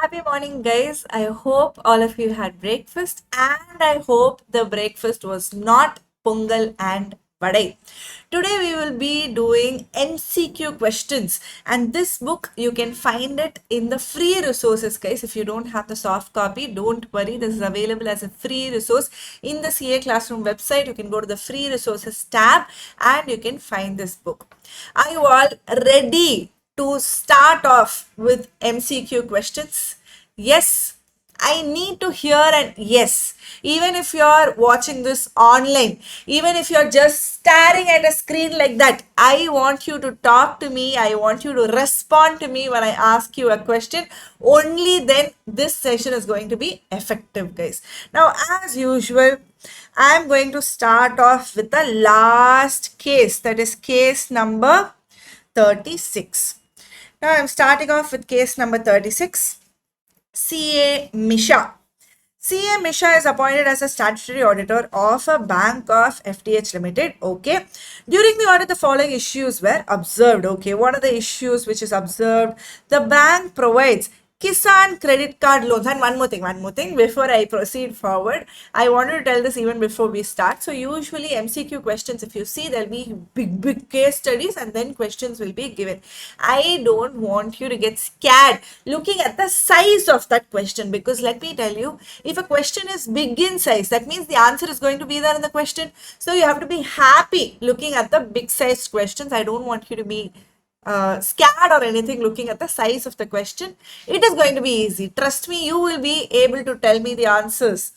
Happy morning, guys. I hope all of you had breakfast and I hope the breakfast was not pongal and vadai. Today we will be doing MCQ questions, and this book you can find it in the free resources, guys. If you don't have the soft copy, don't worry, this is available as a free resource in the CA Classroom website. You can go to the free resources tab and you can find this book. Are you all ready to start off with MCQ questions? Yes, I need to hear an yes. Even if you're watching this online, even if you're just staring at a screen like that, I want you to talk to me. I want you to respond to me when I ask you a question. Only then this session is going to be effective, guys. Now, as usual, I'm going to start off with the last case, that is case number 36. Now I'm starting off with case number 36. CA Misha. CA Misha is appointed as a statutory auditor of a bank of FTH Limited. Okay. During the audit, the following issues were observed. Okay. What are the issues which is observed? The bank provides Kisan credit card loans. And one more thing, before I proceed forward, I wanted to tell this even before we start. So usually MCQ questions, if you see, there'll be big case studies and then questions will be given. I don't want you to get scared looking at the size of that question, because let me tell you, if a question is big in size, that means the answer is going to be there in the question. So you have to be happy looking at the big sized questions. I don't want you to be scared or anything looking at the size of the question. It is going to be easy. Trust me, you will be able to tell me the answers.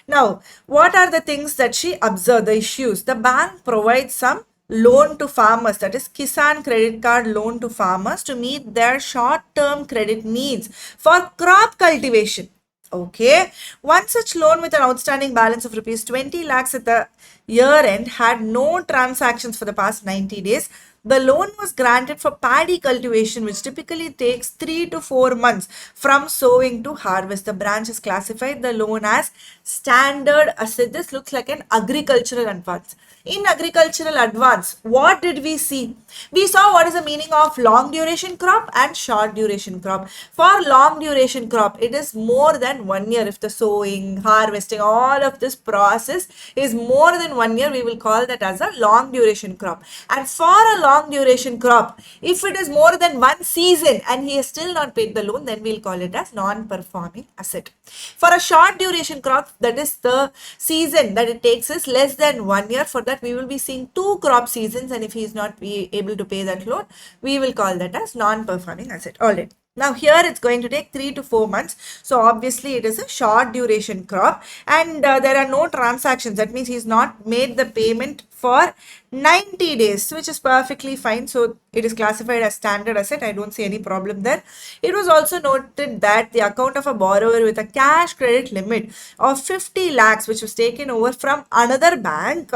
Now, what are the things that she observed, the issues? The bank provides some loan to farmers, that is Kisan credit card loan to farmers to meet their short-term credit needs for crop cultivation. Okay, one such loan with an outstanding balance of rupees 20 lakhs at the year end had no transactions for the past 90 days. The loan was granted for paddy cultivation, which typically takes 3 to 4 months from sowing to harvest. The branch has classified the loan as standard asset. This looks like an agricultural advance. In agricultural advance, what did we see? We saw what is the meaning of long duration crop and short duration crop. For long duration crop, it is more than 1 year. If the sowing, harvesting, all of this process is more than 1 year, we will call that as a long duration crop. And for a long duration crop, if it is more than one season and he has still not paid the loan, then we'll call it as non-performing asset. For a short duration crop, that is the season that it takes is less than 1 year. For that, we will be seeing 2 crop seasons, and if he is not be able to pay that loan, we will call that as non-performing asset. All right. Now here it's going to take 3 to 4 months. So obviously it is a short duration crop, and there are no transactions. That means he's not made the payment for 90 days, which is perfectly fine. So it is classified as standard asset. I don't see any problem there. It was also noted that the account of a borrower with a cash credit limit of 50 lakhs, which was taken over from another bank,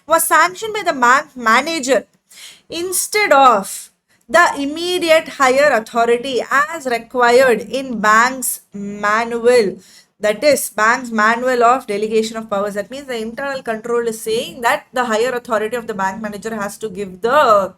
was sanctioned by the bank manager instead of the immediate higher authority as required in bank's manual. That is bank's manual of delegation of powers. That means the internal control is saying that the higher authority of the bank manager has to give the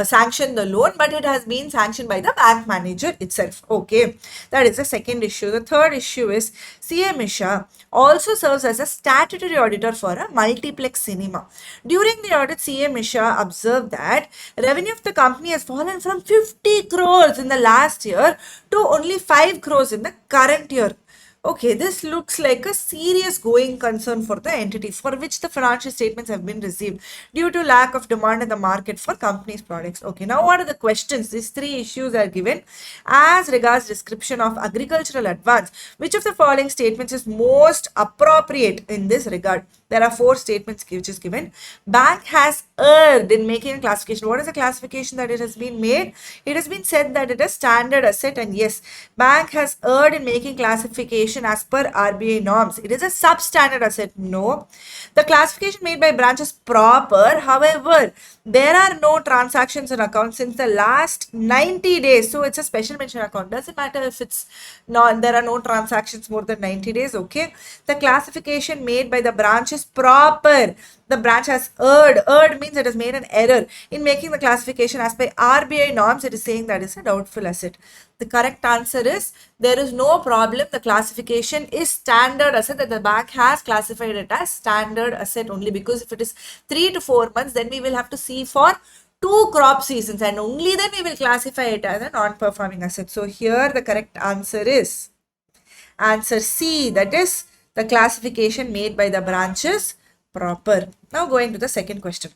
sanction the loan, but it has been sanctioned by the bank manager itself. Okay, that is the second issue. The third issue is CA Misha also serves as a statutory auditor for a multiplex cinema. During the audit, CA Misha observed that revenue of the company has fallen from 50 crores in the last year to only 5 crores in the current year. Okay, this looks like a serious going concern for the entity, for which the financial statements have been received due to lack of demand in the market for company's products. Okay, now what are the questions? These 3 issues are given. As regards description of agricultural advance, which of the following statements is most appropriate in this regard? There are 4 statements which is given. Bank has erred in making a classification. What is the classification that it has been made? It has been said that it is standard asset, and yes, bank has erred in making classification as per RBI norms. It is a substandard asset. No. The classification made by branch is proper. However, there are no transactions in account since the last 90 days. So it's a special mention account. Doesn't matter if it's not, there are no transactions more than 90 days. Okay. The classification made by the branch is proper. the branch has erred means it has made an error in making the classification as per RBI norms. It is saying that is a doubtful asset. The correct answer is there is no problem. The classification is standard asset, that the bank has classified it as standard asset only, because if it is 3 to 4 months, then we will have to see for 2 crop seasons and only then we will classify it as a non-performing asset. So here the correct answer is answer C, that is the classification made by the branch is proper. Now going to the second question.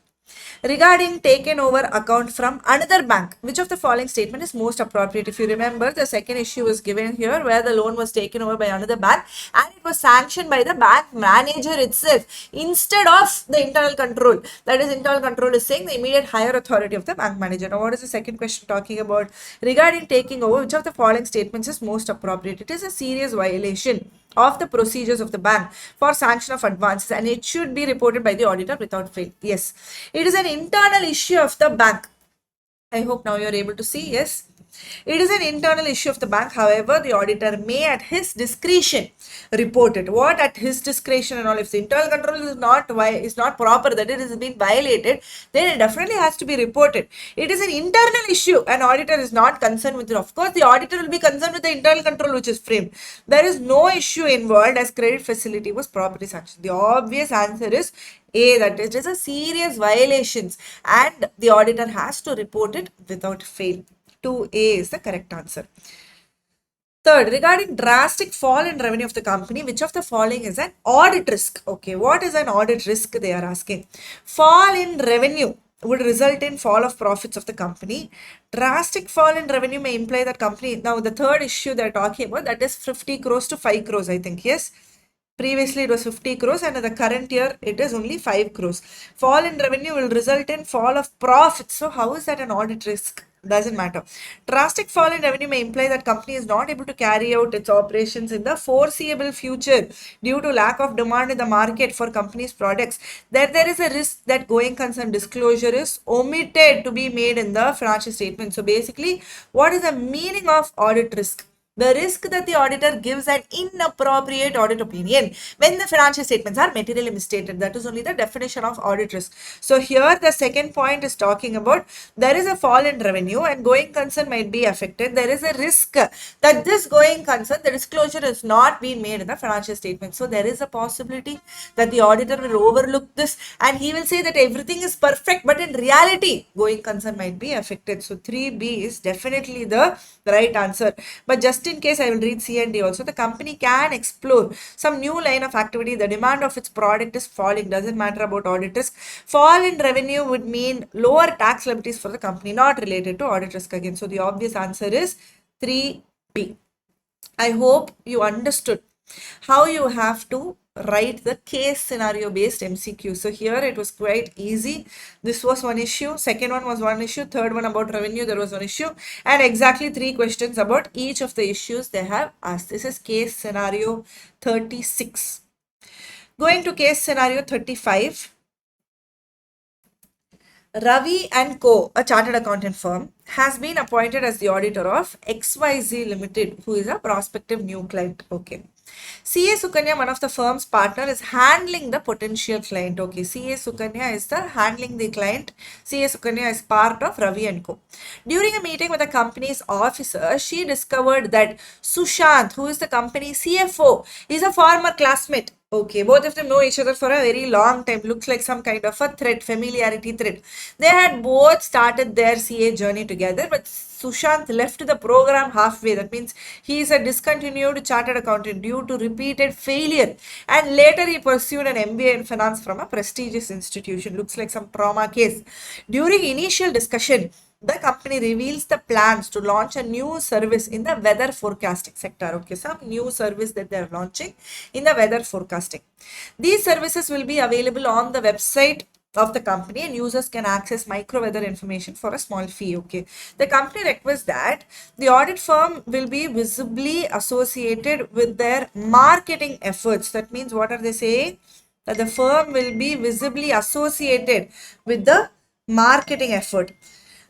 Regarding taken over account from another bank, which of the following statement is most appropriate? If you remember, the second issue was given here where the loan was taken over by another bank and it was sanctioned by the bank manager itself instead of the internal control. That is, internal control is saying the immediate higher authority of the bank manager. Now, what is the second question talking about? Regarding taking over, which of the following statements is most appropriate? It is a serious violation of the procedures of the bank for sanction of advances and it should be reported by the auditor without fail. Yes, it is an internal issue of the bank. I hope now you are able to see. Yes, it is an internal issue of the bank. However, the auditor may at his discretion report it. What at his discretion and all? If the internal control is not proper, that it has been violated, then it definitely has to be reported. It is an internal issue. An auditor is not concerned with it. Of course, the auditor will be concerned with the internal control which is framed. There is no issue involved as credit facility was properly sanctioned. The obvious answer is A, that it is a serious violations and the auditor has to report it without fail. 2A is the correct answer. Third, regarding drastic fall in revenue of the company, which of the following is an audit risk? Okay, what is an audit risk? They are asking. Fall in revenue would result in fall of profits of the company. Drastic fall in revenue may imply that company. Now, the third issue they're talking about, that is 50 crores to 5 crores, I think. Yes. Previously, it was 50 crores and in the current year, it is only 5 crores. Fall in revenue will result in fall of profits. So, how is that an audit risk? Doesn't matter. Drastic fall in revenue may imply that company is not able to carry out its operations in the foreseeable future due to lack of demand in the market for company's products. There is a risk that going concern disclosure is omitted to be made in the financial statement. So, basically, what is the meaning of audit risk? The risk that the auditor gives an inappropriate audit opinion when the financial statements are materially misstated. That is only the definition of audit risk. So here the second point is talking about there is a fall in revenue and going concern might be affected. There is a risk that this going concern, the disclosure is not being made in the financial statement. So there is a possibility that the auditor will overlook this and he will say that everything is perfect, but in reality, going concern might be affected. So 3B is definitely the right answer. But just in case, I will read C and D also. The company can explore some new line of activity. The demand of its product is falling. Doesn't matter about audit risk. Fall in revenue would mean lower tax liabilities for the company, not related to audit risk again. So the obvious answer is 3B. I hope you understood how you have to write the case scenario based MCQ. So here it was quite easy. This was one issue, second one was one issue, third one about revenue, there was one issue, and exactly 3 questions about each of the issues they have asked. This is case scenario 36. Going to case scenario 35. Ravi and Co., a chartered accountant firm, has been appointed as the auditor of XYZ Limited, who is a prospective new client. Okay. CA Sukanya, one of the firm's partner, is handling the potential client. Okay, CA Sukanya is the handling the client. CA Sukanya is part of Ravi and Co. During a meeting with the company's officer, she discovered that Sushant, who is the company's CFO, is a former classmate. Okay, both of them know each other for a very long time. Looks like some kind of a thread, familiarity thread. They had both started their CA journey together, but Sushant left the program halfway. That means he is a discontinued chartered accountant due to repeated failure. And later he pursued an MBA in finance from a prestigious institution. Looks like some trauma case. During initial discussion, the company reveals the plans to launch a new service in the weather forecasting sector. Okay, some new service that they are launching in the weather forecasting. These services will be available on the website of the company and users can access micro weather information for a small fee. Okay, the company requests that the audit firm will be visibly associated with their marketing efforts. That means what are they saying? That the firm will be visibly associated with the marketing effort.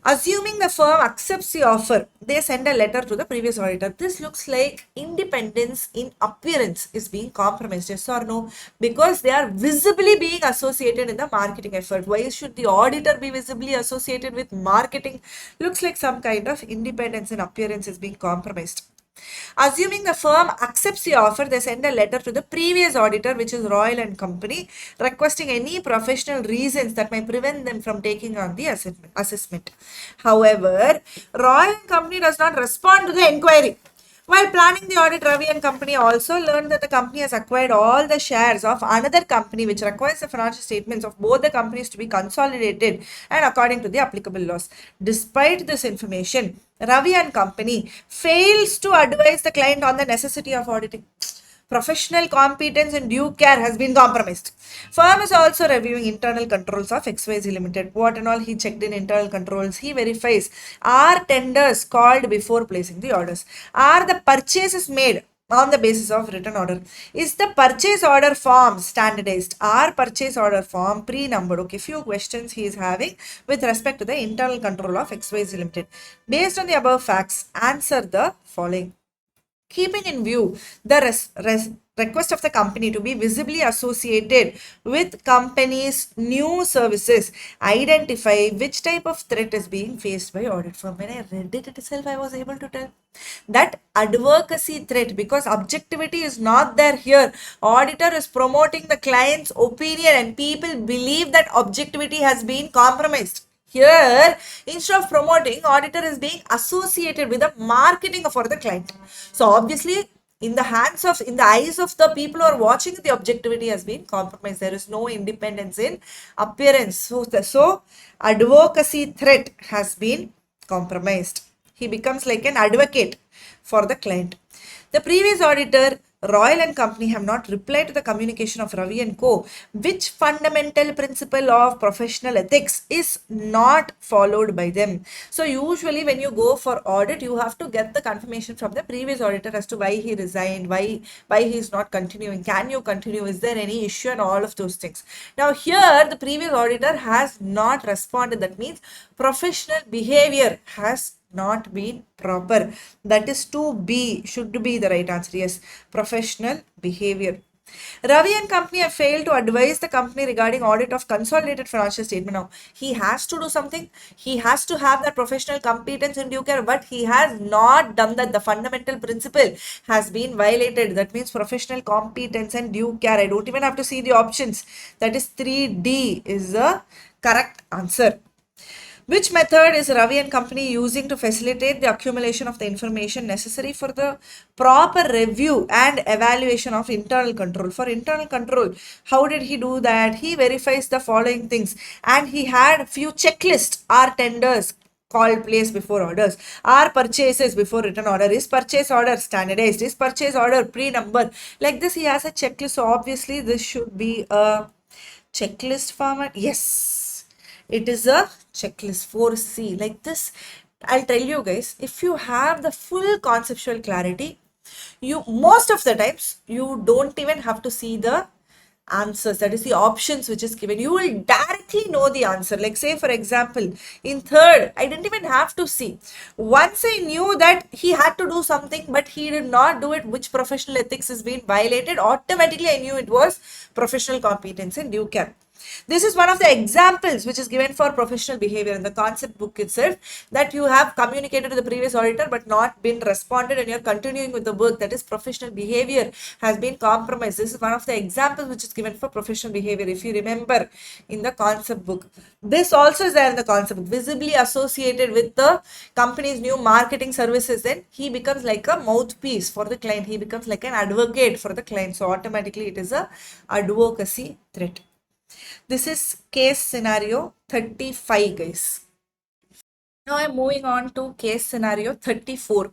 Assuming the firm accepts the offer, they send a letter to the previous auditor. This looks like independence in appearance is being compromised, yes or no? Because they are visibly being associated in the marketing effort. Why should the auditor be visibly associated with marketing? Looks like some kind of independence in appearance is being compromised. Assuming the firm accepts the offer, they send a letter to the previous auditor, which is Royal and Company, requesting any professional reasons that may prevent them from taking on the assessment. However, Royal and Company does not respond to the inquiry. While planning the audit, Ravi and Company also learned that the company has acquired all the shares of another company, which requires the financial statements of both the companies to be consolidated and according to the applicable laws. Despite this information, Ravi and Company fails to advise the client on the necessity of auditing. Professional competence and due care has been compromised. Firm is also reviewing internal controls of XYZ Limited. What and all he checked in internal controls, he verifies are tenders called before placing the orders? Are the purchases made on the basis of written order? Is the purchase order form standardized? Are purchase order form pre-numbered? Okay, few questions he is having with respect to the internal control of XYZ Limited. Based on the above facts, answer the following. Keeping in view the request of the company to be visibly associated with company's new services, identify which type of threat is being faced by audit firm. When I read it itself, I was able to tell that advocacy threat, because objectivity is not there here. Auditor is promoting the client's opinion and people believe that objectivity has been compromised. Here, instead of promoting, auditor is being associated with the marketing for the client. So obviously, in the eyes of the people who are watching, the objectivity has been compromised. There is no independence in appearance. So advocacy threat has been compromised. He becomes like an advocate for the client. The previous auditor, Royal and Company, have not replied to the communication of Ravi and Co. Which fundamental principle of professional ethics is not followed by them? So usually when you go for audit, you have to get the confirmation from the previous auditor as to why he resigned, why he is not continuing, can you continue, is there any issue, and all of those things. Now here the previous auditor has not responded. That means professional behavior has not been proper. That is to be, should be the right answer. Yes, professional behavior. Ravi and Company have failed to advise the company regarding audit of consolidated financial statement. Now, he has to do something. He has to have that professional competence and due care, but he has not done that. The fundamental principle has been violated. That means professional competence and due care. I don't even have to see the options. That is 3D is the correct answer. Which method is Ravi and Company using to facilitate the accumulation of the information necessary for the proper review and evaluation of internal control? For internal control, how did he do that? He verifies the following things, and he had few checklists. Are tenders called place before orders? Are purchases before written order? Is purchase order standardized? Is purchase order pre-numbered? Like this, he has a checklist. So obviously this should be a checklist format. Yes, it is a checklist 4C. Like this, I'll tell you guys, if you have the full conceptual clarity, you most of the times you don't even have to see the answers, that is the options which is given. You will directly know the answer. Like say for example, in third, I didn't even have to see. Once I knew that he had to do something but he did not do it, which professional ethics is being violated, automatically I knew it was professional competence and due care. This is one of the examples which is given for professional behavior in the concept book itself, that you have communicated to the previous auditor but not been responded and you're continuing with the work, that is professional behavior has been compromised. This is one of the examples which is given for professional behavior, if you remember in the concept book. This also is there in the concept book, visibly associated with the company's new marketing services. Then he becomes like a mouthpiece for the client, he becomes like an advocate for the client, so automatically it is a advocacy threat. This is case scenario 35, guys. Now I'm moving on to case scenario 34.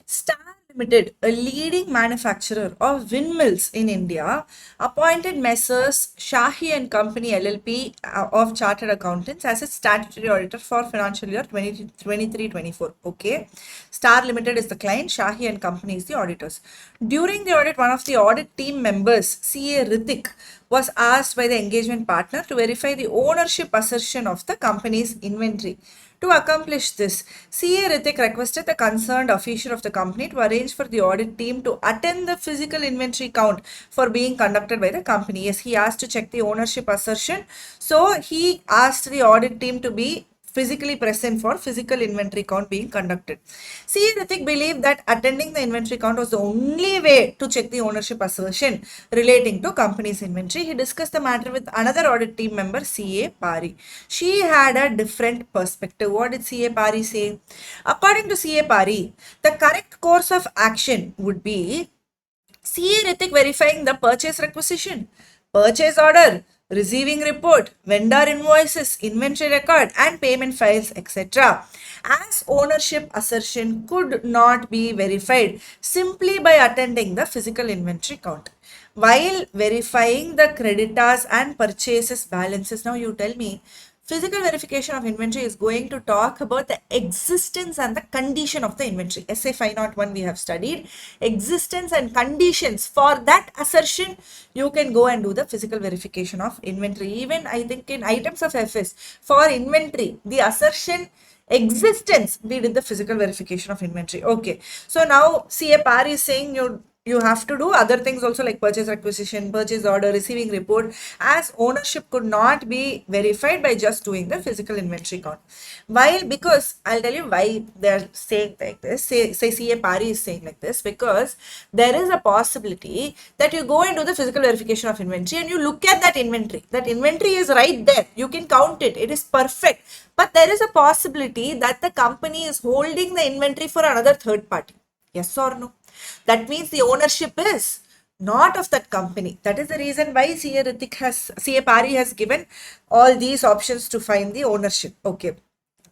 Star Limited, a leading manufacturer of windmills in India, appointed Messrs. Shahi and Company LLP of Chartered Accountants as its statutory auditor for financial year 2023-24. Okay. Star Limited is the client, Shahi and Company is the auditors. During the audit, one of the audit team members, CA Ritik, was asked by the engagement partner to verify the ownership assertion of the company's inventory. To accomplish this, CA Ritik requested the concerned official of the company to arrange for the audit team to attend the physical inventory count for being conducted by the company. Yes, he asked to check the ownership assertion. So he asked the audit team to be physically present for physical inventory count being conducted. C. Ritik believed that attending the inventory count was the only way to check the ownership assertion relating to company's inventory. He discussed the matter with another audit team member, C.A. Pari. She had a different perspective. What did C.A. Pari say? According to C.A. Pari, the correct course of action would be CA Ritik verifying the purchase requisition, purchase order, receiving report, vendor invoices, inventory record, and payment files, etc. As ownership assertion could not be verified simply by attending the physical inventory count. While verifying the creditors and purchases balances, now you tell me, physical verification of inventory is going to talk about the existence and the condition of the inventory. SA 501 we have studied. Existence and conditions. For that assertion, you can go and do the physical verification of inventory. Even I think in items of FS, for inventory, the assertion existence, we did the physical verification of inventory. Okay. So now CA Pari is saying you have to do other things also like purchase requisition, purchase order, receiving report, as ownership could not be verified by just doing the physical inventory count. While, because I'll tell you why they're saying like this, say CA Pari is saying like this, because there is a possibility that you go and do the physical verification of inventory and you look at that inventory is right there, you can count it, it is perfect, but there is a possibility that the company is holding the inventory for another third party. Yes or no? That means the ownership is not of that company. That is the reason why CA Pari has given all these options to find the ownership. Okay.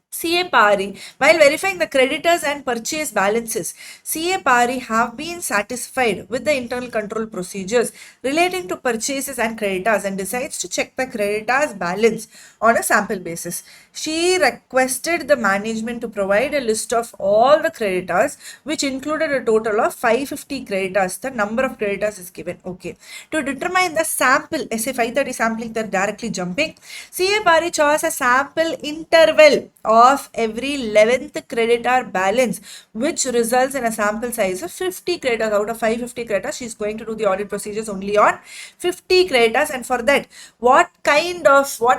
CA Pari, while verifying the creditors and purchase balances, CA Pari have been satisfied with the internal control procedures relating to purchases and creditors and decides to check the creditors balance on a sample basis. She requested the management to provide a list of all the creditors, which included a total of 550 creditors. The number of creditors is given. Okay. To determine the sample, SA 530 sampling, they're directly jumping. CA Pari chose a sample interval of every 11th creditor balance, which results in a sample size of 50 creditors. Out of 550 creditors, she's going to do the audit procedures only on 50 creditors. And for that, what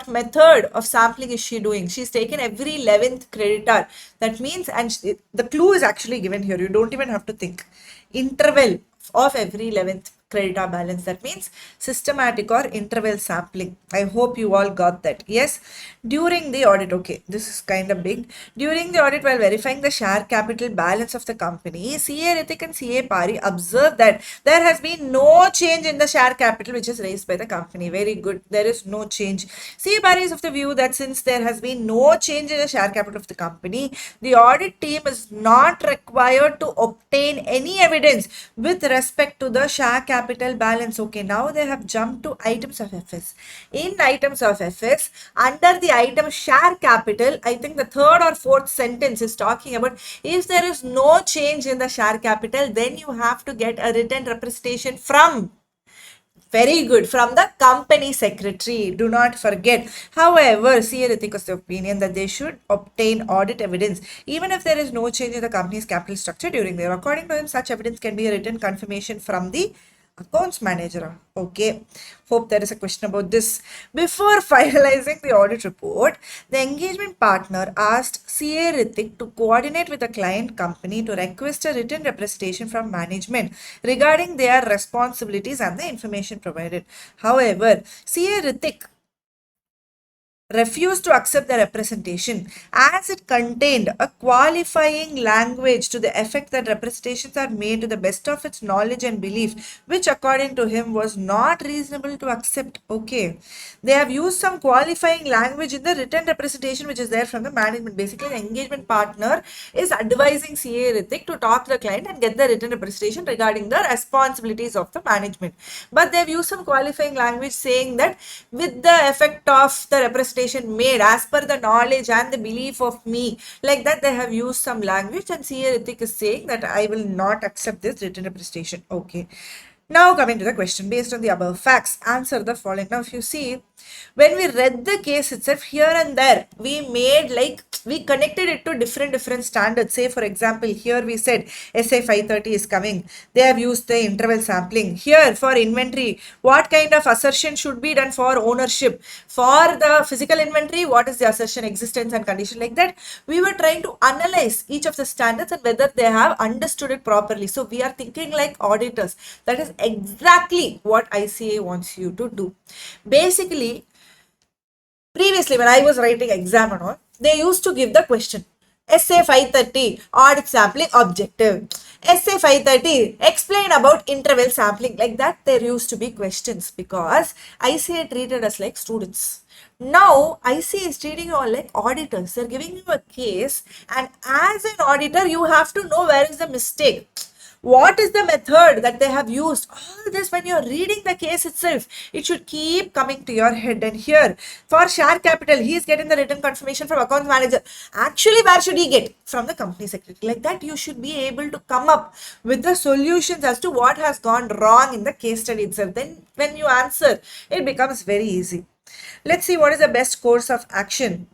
method of sampling is she doing? She's taken every 11th creditor. That means, and the clue is actually given here. You don't even have to think. Interval of every 11th creditor balance. That means systematic or interval sampling. I hope you all got that. Yes. During the audit, okay, this is kind of big. During the audit, while verifying the share capital balance of the company, CA Ritik and CA Pari observed that there has been no change in the share capital which is raised by the company. Very good. There is no change. CA Pari is of the view that since there has been no change in the share capital of the company, the audit team is not required to obtain any evidence with respect to the share capital balance. Okay, now they have jumped to items of FS. In items of FS, under the item share capital, I think the third or fourth sentence is talking about if there is no change in the share capital, then you have to get a written representation from. Very good. From the company secretary. Do not forget. However, CA Ritik was the opinion that they should obtain audit evidence even if there is no change in the company's capital structure during the year. According to him, such evidence can be a written confirmation from the accounts manager. Okay. Hope there is a question about this. Before finalizing the audit report, the engagement partner asked CA Ritik to coordinate with the client company to request a written representation from management regarding their responsibilities and the information provided. However, CA Ritik refused to accept the representation as it contained a qualifying language to the effect that representations are made to the best of its knowledge and belief, which according to him was not reasonable to accept. Okay, they have used some qualifying language in the written representation which is there from the management. Basically, the engagement partner is advising CA Ritik to talk to the client and get the written representation regarding the responsibilities of the management. But they have used some qualifying language saying that with the effect of the representation made as per the knowledge and the belief of me, like that they have used some language, and CA Ritik is saying that I will not accept this written representation. Okay. Now coming to the question, based on the above facts, answer the following. Now if you see, when we read the case itself, here and there, we connected it to different standards. Say for example, here we said SA 530 is coming. They have used the interval sampling. Here for inventory, what kind of assertion should be done for ownership? For the physical inventory, what is the assertion, existence and condition, like that? We were trying to analyze each of the standards and whether they have understood it properly. So we are thinking like auditors. That is exactly what ICA wants you to do. Basically, previously when I was writing exam and all, they used to give the question. SA 530, audit sampling objective. SA 530, explain about interval sampling. Like that, there used to be questions because ICA treated us like students. Now, ICA is treating you all like auditors. They're giving you a case, and as an auditor, you have to know where is the mistake. What is the method that they have used? All this, when you're reading the case itself, it should keep coming to your head. And here, for share capital, he is getting the written confirmation from accounts manager. Actually, where should he get? From the company secretary. Like that, you should be able to come up with the solutions as to what has gone wrong in the case study itself. Then when you answer, it becomes very easy. Let's see what is the best course of action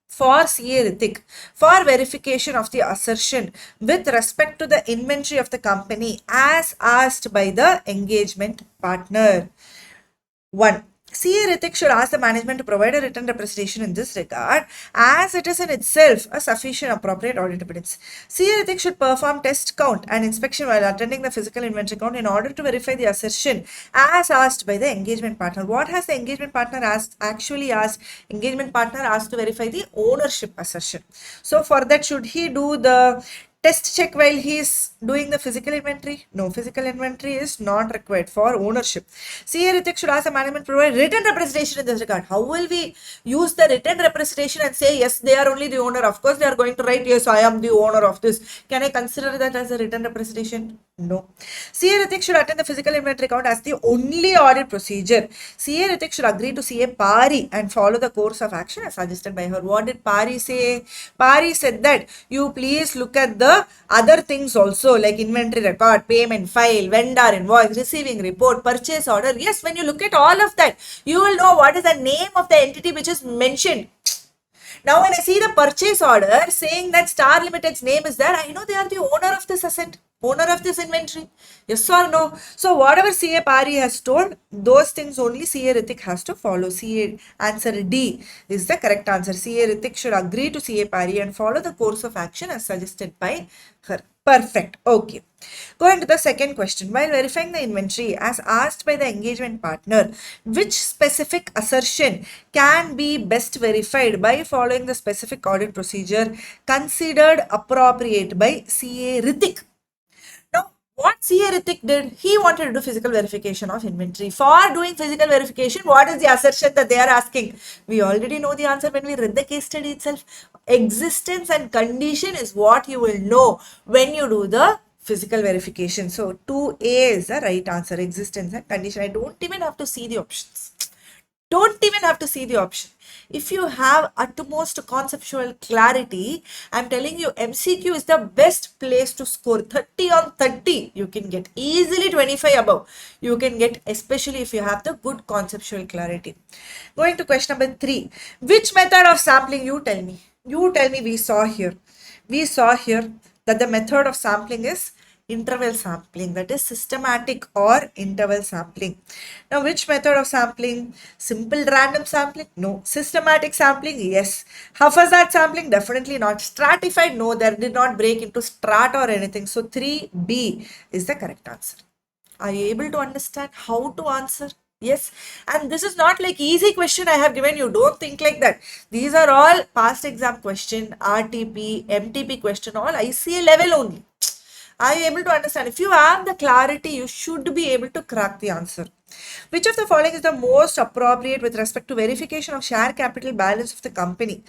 for CA Ritik for verification of the assertion with respect to the inventory of the company as asked by the engagement partner. 1. CA Ritik should ask the management to provide a written representation in this regard, as it is in itself a sufficient appropriate audit evidence. CA Ritik should perform test count and inspection while attending the physical inventory count in order to verify the assertion as asked by the engagement partner. What has the engagement partner actually asked? Engagement partner asked to verify the ownership assertion. So for that, should he do the test check while he is doing the physical inventory? No, physical inventory is not required for ownership. CA Ritik should ask the management to provide written representation in this regard. How will we use the written representation and say, yes, they are only the owner? Of course, they are going to write, yes, I am the owner of this. Can I consider that as a written representation? No. CA Ritik should attend the physical inventory count as the only audit procedure. CA Ritik should agree to CA Pari and follow the course of action as suggested by her. What did Pari say? Pari said that you please look at the other things also, like inventory record, payment file, vendor invoice, receiving report, purchase order. Yes, when you look at all of that, you will know what is the name of the entity which is mentioned. Now, when I see the purchase order saying that Star Limited's name is there, I know they are the owner of this asset, owner of this inventory. Yes or no? So, whatever CA Pari has told, those things only CA Ritik has to follow. CA answer D is the correct answer. CA Ritik should agree to CA Pari and follow the course of action as suggested by her. Perfect. Okay. Going to the second question. While verifying the inventory as asked by the engagement partner, which specific assertion can be best verified by following the specific audit procedure considered appropriate by CA Ritik? Now, what CA Ritik did, he wanted to do physical verification of inventory. For doing physical verification, what is the assertion that they are asking? We already know the answer when we read the case study itself. Existence and condition is what you will know when you do the physical verification. So 2A is the right answer, existence and condition. I don't even have to see the options. Don't even have to see the option. If you have utmost conceptual clarity, I'm telling you, MCQ is the best place to score. 30 on 30, you can get easily 25 above. You can get, especially if you have the good conceptual clarity. Going to question number 3. Which method of sampling? You tell me. You tell me. We saw here that the method of sampling is interval sampling, that is systematic or interval sampling. Now, which method of sampling? Simple random sampling? No. Systematic sampling? Yes. Haphazard sampling? Definitely not. Stratified? No, there did not break into strata or anything. So 3B is the correct answer. Are you able to understand how to answer? Yes, and this is not like easy question I have given you. Don't think like that. These are all past exam question, RTP, MTP question, all ICA level only. Are you able to understand? If you have the clarity, you should be able to crack the answer. Which of the following is the most appropriate with respect to verification of share capital balance of the company?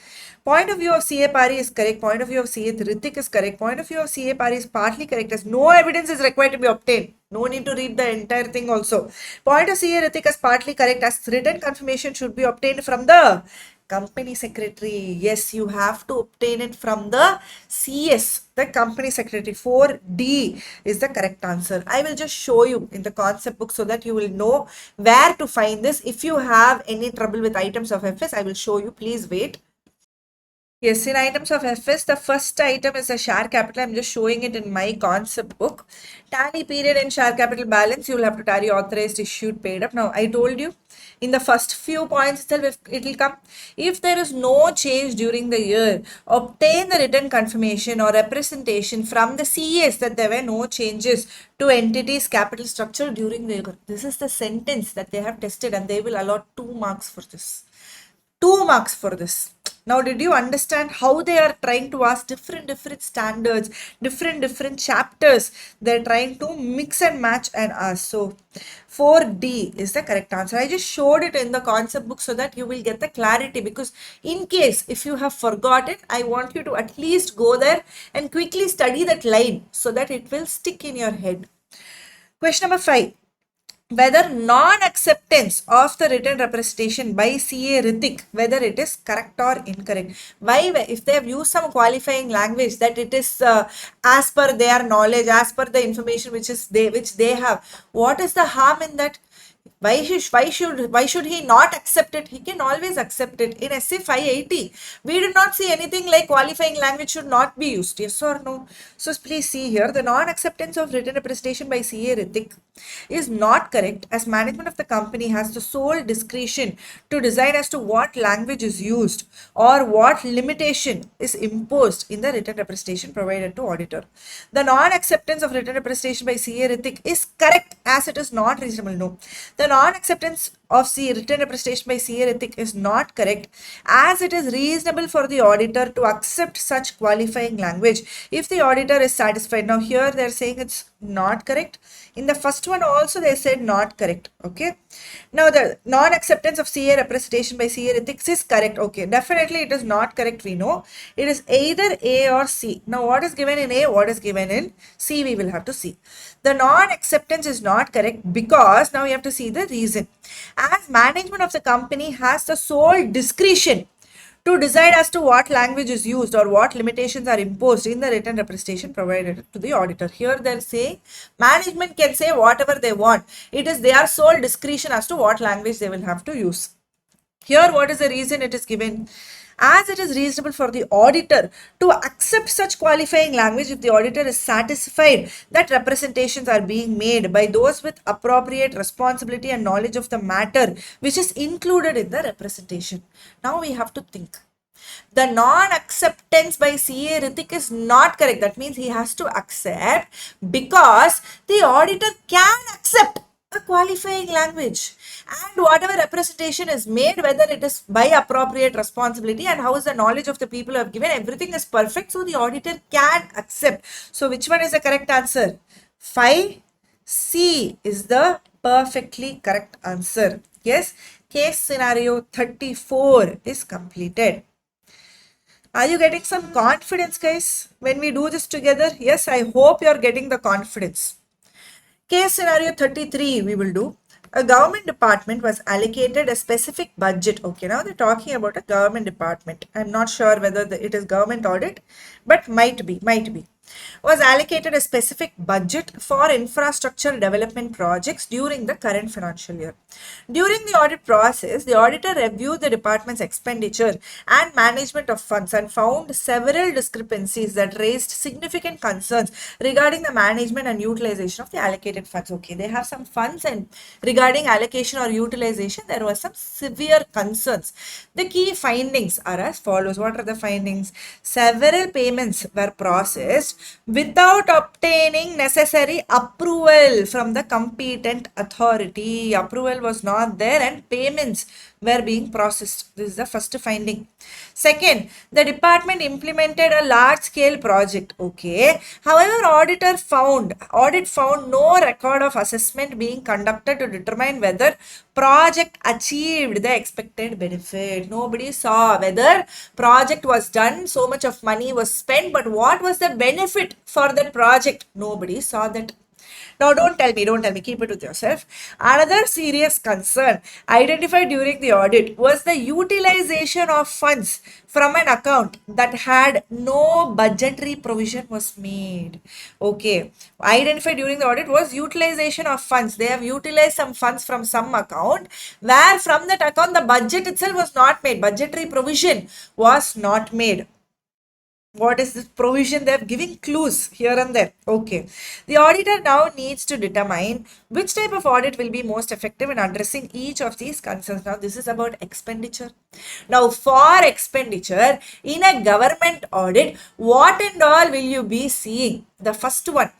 Point of view of CA Pari is correct. Point of view of CA Ritik is correct. Point of view of CA Pari is partly correct as no evidence is required to be obtained. No need to read the entire thing also. Point of CA Ritik is partly correct as written confirmation should be obtained from the company secretary. Yes, you have to obtain it from the CS, the company secretary. 4D is the correct answer. I will just show you in the concept book so that you will know where to find this. If you have any trouble with items of FS, I will show you. Please wait. Yes, in items of FS, the first item is a share capital. I'm just showing it in my concept book. Tally period and share capital balance, you will have to tally authorized, issued, paid up. Now, I told you in the first few points itself, it will come. If there is no change during the year, obtain the written confirmation or representation from the CAs that there were no changes to entities' capital structure during the year. This is the sentence that they have tested and they will allot 2 marks for this. 2 marks for this. Now, did you understand how they are trying to ask different standards, different chapters? They're trying to mix and match and ask. So, 4D is the correct answer. I just showed it in the concept book so that you will get the clarity, because in case if you have forgotten, I want you to at least go there and quickly study that line so that it will stick in your head. Question number 5. Whether non-acceptance of the written representation by CA Ritik, whether it is correct or incorrect. Why? If they have used some qualifying language that it is as per their knowledge, as per the information which they have, what is the harm in that? Why should he not accept it? He can always accept it. In SA 580, we did not see anything like qualifying language should not be used. Yes or no? So please see here, the non-acceptance of written representation by CA Ritik is not correct, as management of the company has the sole discretion to decide as to what language is used or what limitation is imposed in the written representation provided to auditor. The non-acceptance of written representation by CA Ritik is correct, as it is not reasonable. No. The non-acceptance of written representation by CA Ritik is not correct, as it is reasonable for the auditor to accept such qualifying language if the auditor is satisfied. Now here they are saying it's not correct. In the first one also they said not correct. Okay. Now the non-acceptance of CA representation by CA Ritik is correct. Okay. Definitely it is not correct, we know. It is either A or C. Now what is given in A, what is given in C, we will have to see. The non-acceptance is not correct because now we have to see the reason. As management of the company has the sole discretion to decide as to what language is used or what limitations are imposed in the written representation provided to the auditor. Here they are saying management can say whatever they want. It is their sole discretion as to what language they will have to use. Here what is the reason it is given? As it is reasonable for the auditor to accept such qualifying language if the auditor is satisfied that representations are being made by those with appropriate responsibility and knowledge of the matter which is included in the representation. Now we have to think. The non-acceptance by CA Ritik is not correct. That means he has to accept because the auditor can accept a qualifying language, and whatever representation is made, whether it is by appropriate responsibility and how is the knowledge of the people who have given, everything is perfect, so the auditor can accept. So which one is the correct answer? 5C is the perfectly correct answer. Yes, case scenario 34 is completed. Are you getting some confidence, guys, when we do this together? Yes, I hope you are getting the confidence. Case scenario 33 we will do. A government department was allocated a specific budget. Okay, now they're talking about a government department. I'm not sure whether it is government audit, but might be. Was allocated a specific budget for infrastructure development projects during the current financial year. During the audit process, the auditor reviewed the department's expenditure and management of funds and found several discrepancies that raised significant concerns regarding the management and utilization of the allocated funds. Okay, they have some funds, and regarding allocation or utilization, there were some severe concerns. The key findings are as follows. What are the findings? Several payments were processed without obtaining necessary approval from the competent authority. Approval was not there and payments were being processed. This is the first finding. Second, the department implemented a large-scale project. Okay. However, audit found no record of assessment being conducted to determine whether project achieved the expected benefit. Nobody saw whether project was done, so much of money was spent, but what was the benefit for that project? Nobody saw that. Now, don't tell me, keep it with yourself. Another serious concern identified during the audit was the utilization of funds from an account that had no budgetary provision was made. Okay, identified during the audit was utilization of funds. They have utilized some funds from some account where from that account the budget itself was not made, budgetary provision was not made. What is this provision? They're giving clues here and there. Okay. The auditor now needs to determine which type of audit will be most effective in addressing each of these concerns. Now, this is about expenditure. Now, for expenditure in a government audit, what and all will you be seeing? The first one,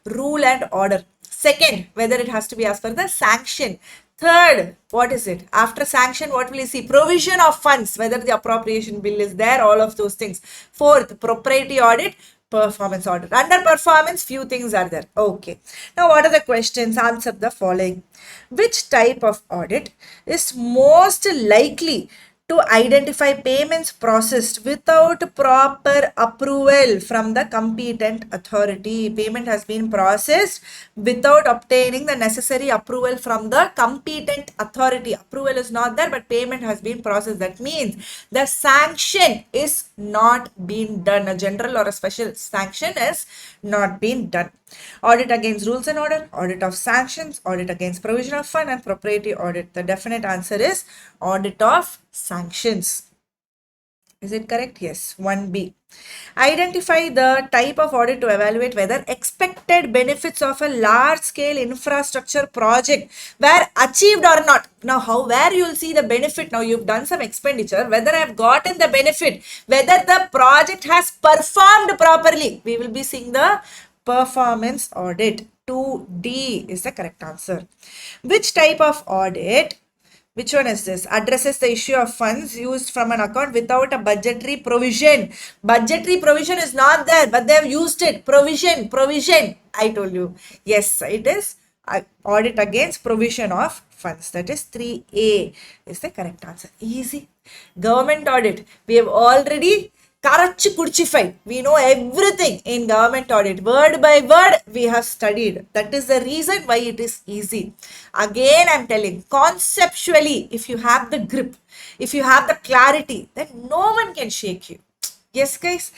rule and order. Second, whether it has to be as per the sanction. Third, what is it? After sanction, what will you see? Provision of funds, whether the appropriation bill is there, all of those things. Fourth, propriety audit, performance audit. Under performance, few things are there. Okay. Now, what are the questions? Answer the following. Which type of audit is most likely to identify payments processed without proper approval from the competent authority? Payment has been processed without obtaining the necessary approval from the competent authority. Approval is not there, but payment has been processed. That means the sanction is not being done. A general or a special sanction is not being done. Audit against rules and order, audit of sanctions, audit against provision of fund, and propriety audit. The definite answer is audit of sanctions. Is it correct? Yes. 1B. Identify the type of audit to evaluate whether expected benefits of a large scale infrastructure project were achieved or not. Now, where you will see the benefit? Now, you've done some expenditure, whether I have gotten the benefit, whether the project has performed properly. We will be seeing the performance audit. 2D is the correct answer. Which type of audit? Which one is this? Addresses the issue of funds used from an account without a budgetary provision. Budgetary provision is not there, but they have used it. Provision. I told you. Yes, it is audit against provision of funds. That is 3A is the correct answer. Easy. Government audit. We have already we know everything in government audit. Word by word, we have studied. That is the reason why it is easy. Again, I'm telling, conceptually, if you have the grip, if you have the clarity, then no one can shake you. Yes, guys,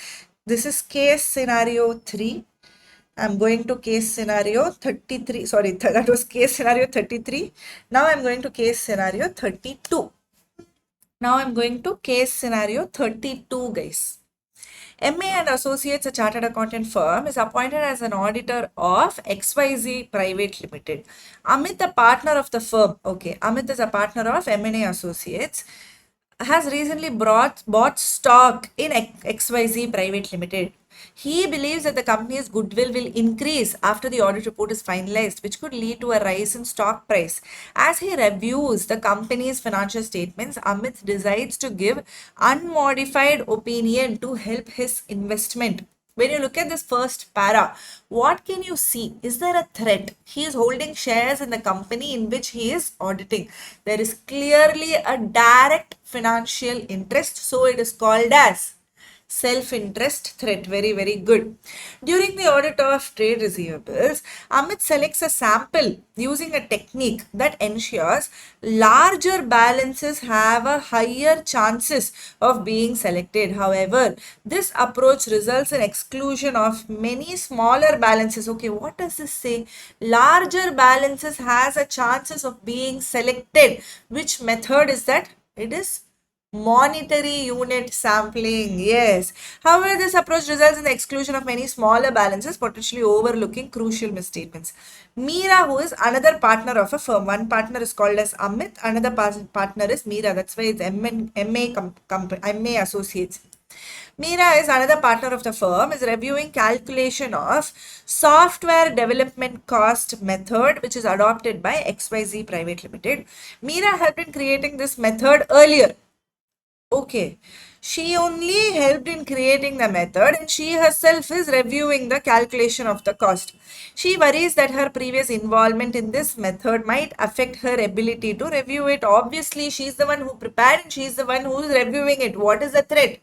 this is case scenario 3. I'm going to case scenario 33. Sorry, that was case scenario 33. Now I'm going to case scenario 32. Now I'm going to case scenario 32, guys. MA and Associates, a chartered accountant firm, is appointed as an auditor of XYZ Private Limited. Amit, the partner of the firm, okay, Amit is a partner of M&A Associates, has recently bought stock in XYZ Private Limited. He believes that the company's goodwill will increase after the audit report is finalized, which could lead to a rise in stock price. As he reviews the company's financial statements, Amit decides to give unmodified opinion to help his investment. When you look at this first para, what can you see? Is there a threat? He is holding shares in the company in which he is auditing. There is clearly a direct financial interest, so it is called as self-interest threat. Very, very good. During the audit of trade receivables, Amit selects a sample using a technique that ensures larger balances have a higher chances of being selected. However, this approach results in exclusion of many smaller balances. Okay, what does this say? Larger balances has a chances of being selected. Which method is that? It is monetary unit sampling. Yes. However, this approach results in the exclusion of many smaller balances, potentially overlooking crucial misstatements. Meera, who is another partner of a firm, one partner is called as Amit, another partner is Meera. That's why it's MA Associates. Meera is another partner of the firm, is reviewing calculation of software development cost method, which is adopted by XYZ Private Limited. Meera helped in creating this method earlier. Okay, she only helped in creating the method and she herself is reviewing the calculation of the cost. She worries that her previous involvement in this method might affect her ability to review it. Obviously, she's the one who prepared and she's the one who is reviewing it. What is the threat?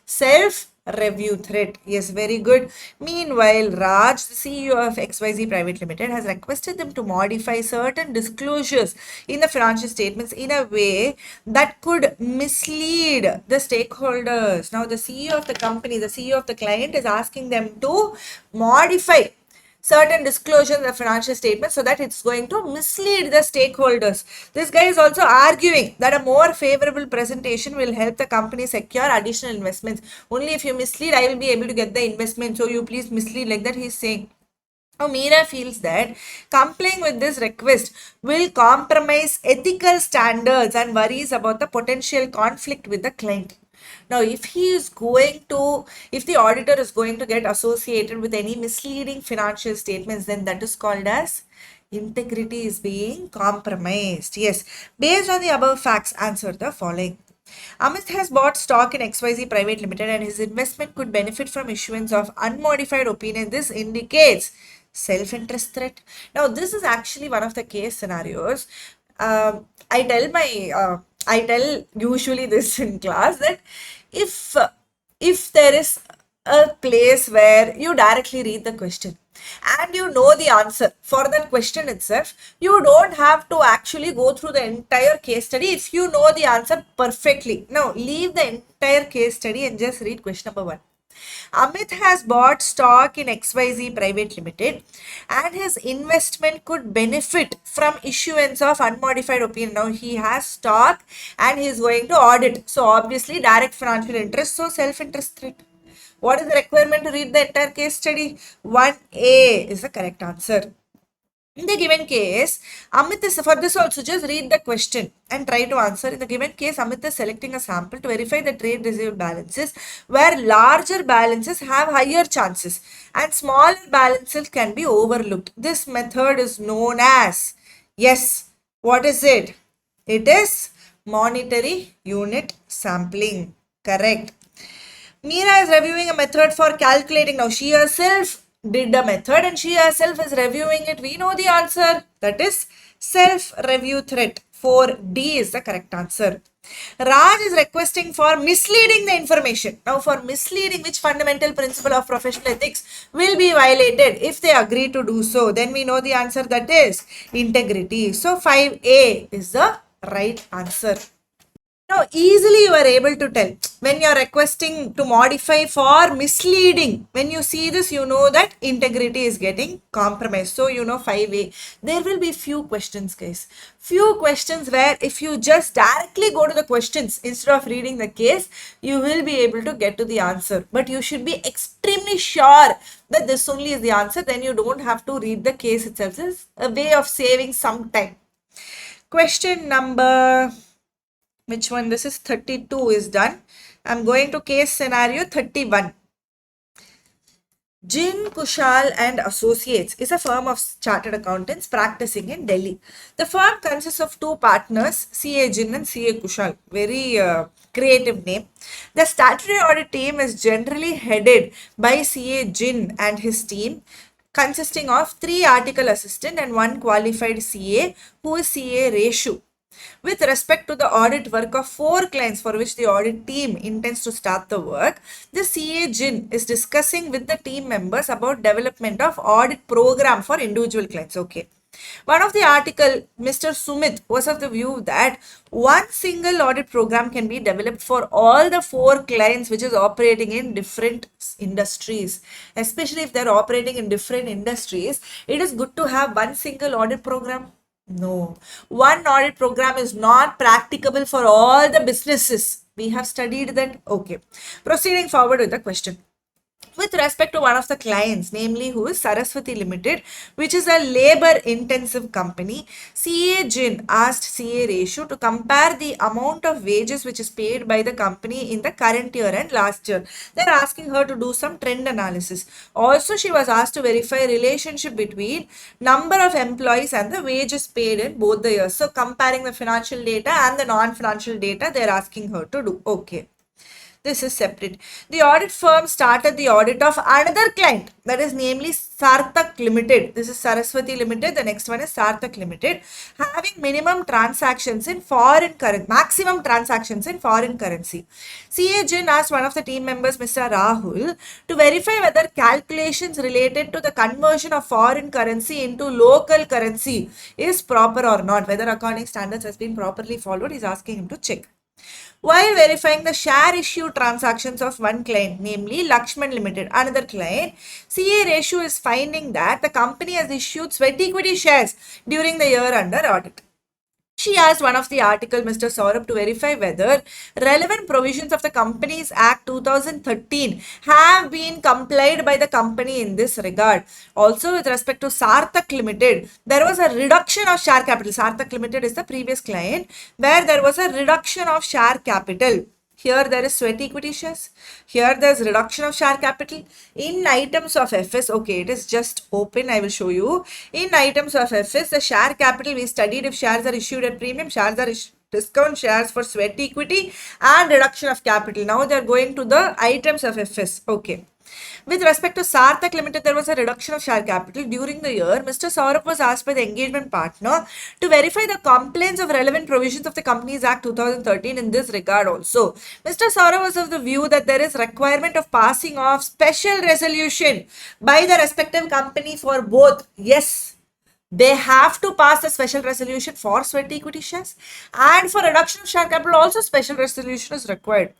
Self review threat. Yes, very good. Meanwhile, Raj, the CEO of XYZ Private Limited, has requested them to modify certain disclosures in the financial statements in a way that could mislead the stakeholders. Now, the CEO of the company, the CEO of the client is asking them to modify certain disclosures in the financial statement so that it's going to mislead the stakeholders. This guy is also arguing that a more favorable presentation will help the company secure additional investments. Only if you mislead, I will be able to get the investment. So you please mislead, like that he's saying. Now, Meera feels that complying with this request will compromise ethical standards and worries about the potential conflict with the client. Now, if the auditor is going to get associated with any misleading financial statements, then that is called as integrity is being compromised. Yes, based on the above facts, answer the following. Amit has bought stock in XYZ Private Limited and his investment could benefit from issuance of unmodified opinion. This indicates self-interest threat. Now, this is actually one of the case scenarios. I tell usually this in class that if if there is a place where you directly read the question and you know the answer for that question itself, you don't have to actually go through the entire case study if you know the answer perfectly. Now, leave the entire case study and just read question number 1. Amit has bought stock in XYZ Private Limited and his investment could benefit from issuance of unmodified opinion. Now he has stock and he is going to audit. So obviously direct financial interest, so self-interest threat. What is the requirement to read the entire case study? 1A is the correct answer. In the given case, Amit is, for this also just read the question and try to answer. In the given case, Amit is selecting a sample to verify the trade received balances where larger balances have higher chances and smaller balances can be overlooked. This method is known as, yes, what is it? It is monetary unit sampling. Correct. Meera is reviewing a method for calculating. Now, she herself did a method and she herself is reviewing it. We know the answer. That is self-review threat. 4D is the correct answer. Raj is requesting for misleading the information. Now, for misleading, which fundamental principle of professional ethics will be violated if they agree to do so? Then we know the answer, that is integrity. So, 5A is the right answer. Now, easily you are able to tell when you are requesting to modify for misleading. When you see this, you know that integrity is getting compromised. So, you know 5A. There will be few questions, guys. Few questions where if you just directly go to the questions instead of reading the case, you will be able to get to the answer. But you should be extremely sure that this only is the answer. Then you don't have to read the case itself. This is a way of saving some time. Question number... which one? This is 32 is done. I'm going to case scenario 31. Jin Kushal and Associates is a firm of chartered accountants practicing in Delhi. The firm consists of two partners, CA Jin and CA Kushal. Very creative name. The statutory audit team is generally headed by CA Jin and his team, consisting of 3 article assistant and 1 qualified CA who is CA Reshu. With respect to the audit work of 4 clients for which the audit team intends to start the work, the CA Jin is discussing with the team members about development of audit program for individual clients. Okay. One of the article, Mr. Sumit was of the view that one single audit program can be developed for all the 4 clients which is operating in different industries. Especially if they're operating in different industries, it is good to have one single audit program. No, one audit program is not practicable for all the businesses. We have studied that. Okay, proceeding forward with the question. With respect to one of the clients, namely who is Saraswati Limited, which is a labor-intensive company, CA Jin asked CA Reshu to compare the amount of wages which is paid by the company in the current year and last year. They're asking her to do some trend analysis. Also, she was asked to verify relationship between number of employees and the wages paid in both the years. So, comparing the financial data and the non-financial data, they're asking her to do. Okay. This is separate. The audit firm started the audit of another client, that is namely Sarthak Limited. This is Saraswati Limited. The next one is Sarthak Limited, having minimum transactions in foreign currency, maximum transactions in foreign currency. CA Jin asked one of the team members, Mr. Rahul, to verify whether calculations related to the conversion of foreign currency into local currency is proper or not, whether accounting standards has been properly followed. He's asking him to check. While verifying the share issue transactions of one client, namely Lakshman Limited, another client, CA ratio is finding that the company has issued sweat equity shares during the year under audit. She asked one of the article, Mr. Saurabh, to verify whether relevant provisions of the Companies Act 2013 have been complied by the company in this regard. Also, with respect to Sarthak Limited, there was a reduction of share capital. Sarthak Limited is the previous client where there was a reduction of share capital. Here there is sweat equity shares. Here there is reduction of share capital. In items of FS, okay, it is just open. I will show you. In items of FS, the share capital we studied if shares are issued at premium, shares are discount shares for sweat equity and reduction of capital. Now they are going to the items of FS. Okay. With respect to Sarthak Limited, there was a reduction of share capital during the year. Mr. Saurabh was asked by the engagement partner to verify the complaints of relevant provisions of the Companies Act 2013 in this regard also. Mr. Saurabh was of the view that there is requirement of passing off special resolution by the respective company for both. Yes, they have to pass a special resolution for sweat equity shares, and for reduction of share capital also special resolution is required.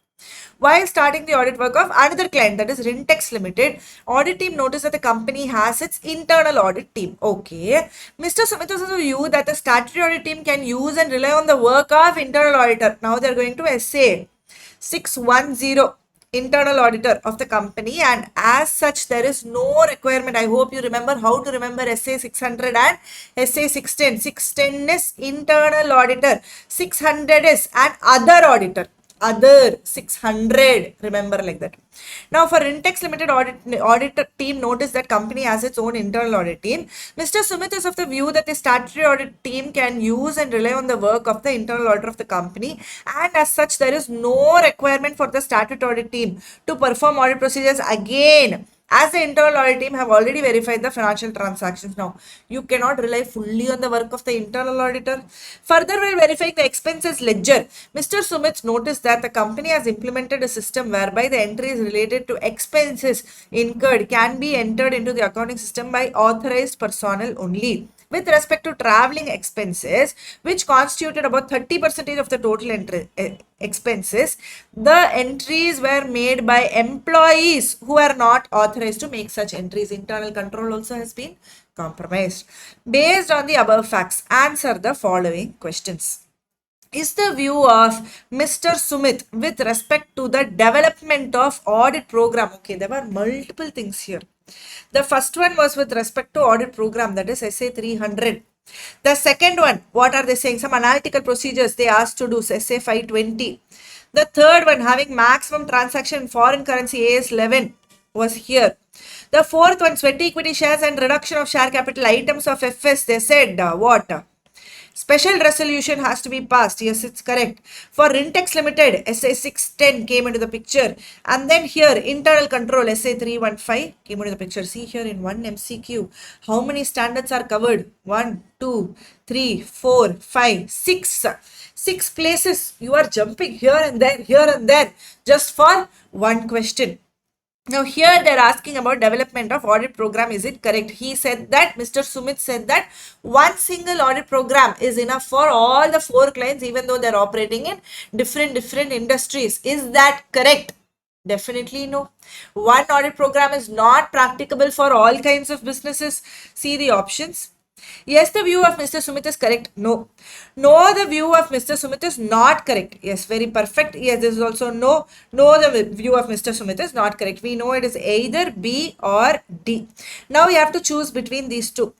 While starting the audit work of another client, that is Rintex Limited, audit team noticed that the company has its internal audit team. Okay. Mr. Sumit was of the view that the statutory audit team can use and rely on the work of internal auditor. Now they are going to SA 610, internal auditor of the company, and as such there is no requirement. I hope you remember how to remember SA 600 and SA 610. 610 is internal auditor, 600 is an other auditor. Other 600, remember like that. Now for Rintex Limited, audit team noticed that company has its own internal audit team. Mr. Sumit is of the view that the statutory audit team can use and rely on the work of the internal auditor of the company, and as such there is no requirement for the statutory audit team to perform audit procedures again, as the internal audit team have already verified the financial transactions. Now, you cannot rely fully on the work of the internal auditor. Further, while verifying the expenses ledger, Mr. Sumit noticed that the company has implemented a system whereby the entries related to expenses incurred can be entered into the accounting system by authorized personnel only. With respect to traveling expenses, which constituted about 30% of the total expenses, the entries were made by employees who are not authorized to make such entries. Internal control also has been compromised. Based on the above facts, answer the following questions. Is the view of Mr. Sumit with respect to the development of audit program? Okay, there were multiple things here. The first one was with respect to audit program, that is SA 300. The second one, what are they saying? Some analytical procedures they asked to do, SA 520. The third one, having maximum transaction in foreign currency, AS 11 was here. The fourth one, sweat equity shares and reduction of share capital, items of FS, they said what? Special resolution has to be passed. Yes, it's correct. For Rintex Limited, SA 610 came into the picture. And then here, internal control, SA 315 came into the picture. See here in one MCQ, how many standards are covered? 1, 2, 3, 4, 5, 6. 6 places. You are jumping here and there, just for one question. Now here they are asking about development of audit program. Is it correct? He said that, Mr. Sumit said that one single audit program is enough for all the 4 clients, even though they are operating in different industries. Is that correct? Definitely no. One audit program is not practicable for all kinds of businesses. See the options. Yes, the view of Mr. Sumit is correct. No. No, the view of Mr. Sumit is not correct. Yes, very perfect. Yes, this is also no. No, the view of Mr. Sumit is not correct. We know it is either B or D. Now we have to choose between these two.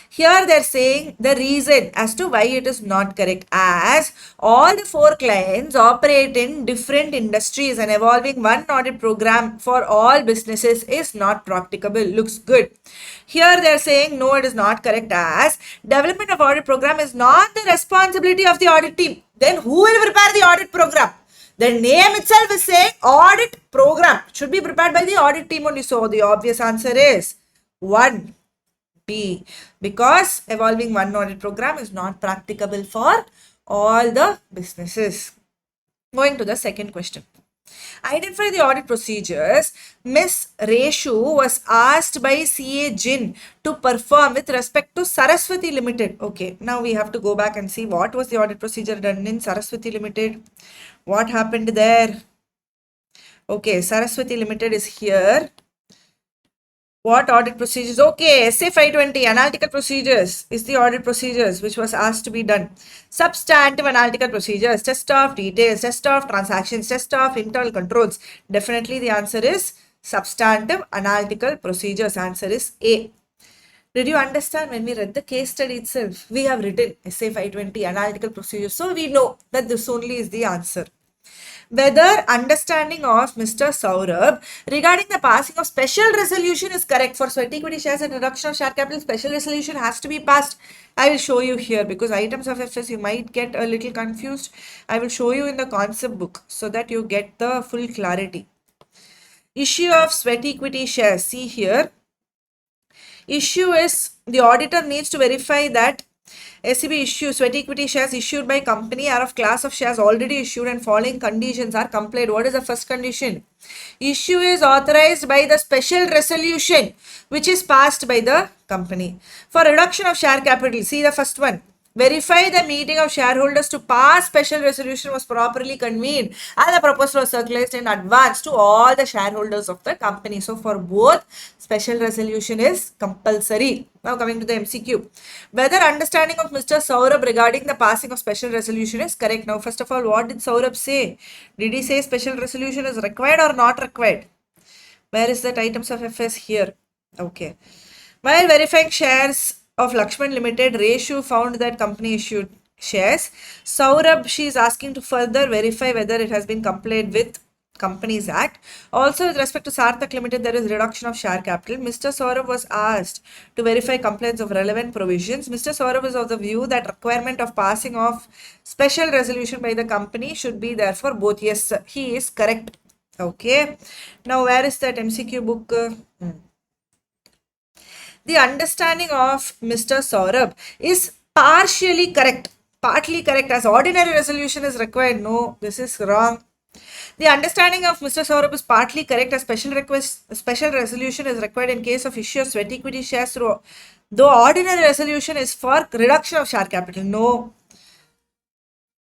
Here they are saying the reason as to why it is not correct, as all the 4 clients operate in different industries and evolving one audit program for all businesses is not practicable. Looks good. Here they are saying no, it is not correct, as development of audit program is not the responsibility of the audit team. Then who will prepare the audit program? The name itself is saying audit program. It should be prepared by the audit team only. So the obvious answer is 1B, because evolving one audit program is not practicable for all the businesses. Going to the second question. Identify the audit procedures Miss Reshu was asked by CA Jin to perform with respect to Saraswati Limited. Okay, now we have to go back and see what was the audit procedure done in Saraswati Limited. What happened there? Okay, Saraswati Limited is here. What audit procedures? Okay, SA 520, analytical procedures is the audit procedures which was asked to be done. Substantive analytical procedures, test of details, test of transactions, test of internal controls. Definitely the answer is substantive analytical procedures. Answer is A. Did you understand when we read the case study itself? We have written SA 520 analytical procedures. So we know that this only is the answer. Whether understanding of Mr. Saurabh regarding the passing of special resolution is correct for sweat equity shares and reduction of share capital, special resolution has to be passed. I will show you here because items of FS you might get a little confused. I will show you in the concept book so that you get the full clarity. Issue of sweat equity shares. See here. Issue is the auditor needs to verify that SEB issues sweat equity shares issued by company are of class of shares already issued and following conditions are complied. What is the first condition? Issue is authorized by the special resolution which is passed by the company. For reduction of share capital, see the first one. Verify the meeting of shareholders to pass special resolution was properly convened and the proposal was circulated in advance to all the shareholders of the company. So for both, special resolution is compulsory. Now coming to the MCQ. Whether understanding of Mr. Saurabh regarding the passing of special resolution is correct. Now first of all, what did Saurabh say? Did he say special resolution is required or not required? Where is that items of FS here? Okay. While verifying shares of Lakshman Limited, Reshu found that company issued shares. Saurabh, she is asking to further verify whether it has been complied with Companies Act. Also, with respect to Sarthak Limited, there is reduction of share capital. Mr. Saurabh was asked to verify compliance of relevant provisions. Mr. Saurabh is of the view that requirement of passing of special resolution by the company should be there for both. Yes, he is correct. Okay. Now, where is that MCQ book? The understanding of Mr. Saurabh is partially correct, partly correct as ordinary resolution is required. No, this is wrong. The understanding of Mr. Saurabh is partly correct as special resolution is required in case of issue of sweat equity shares through, though ordinary resolution is for reduction of share capital. No.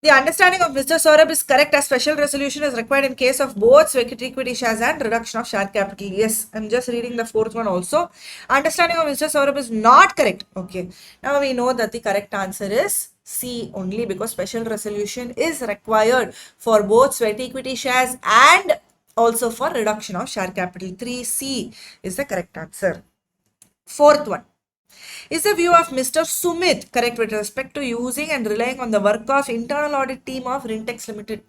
The understanding of Mr. Saurabh is correct as special resolution is required in case of both sweat equity shares and reduction of share capital. Yes, I'm just reading the fourth one also. Understanding of Mr. Saurabh is not correct. Okay, now we know that the correct answer is C only because special resolution is required for both sweat equity shares and also for reduction of share capital. 3C is the correct answer. Fourth one. Is the view of Mr. Sumit correct with respect to using and relying on the work of internal audit team of Rintex Limited?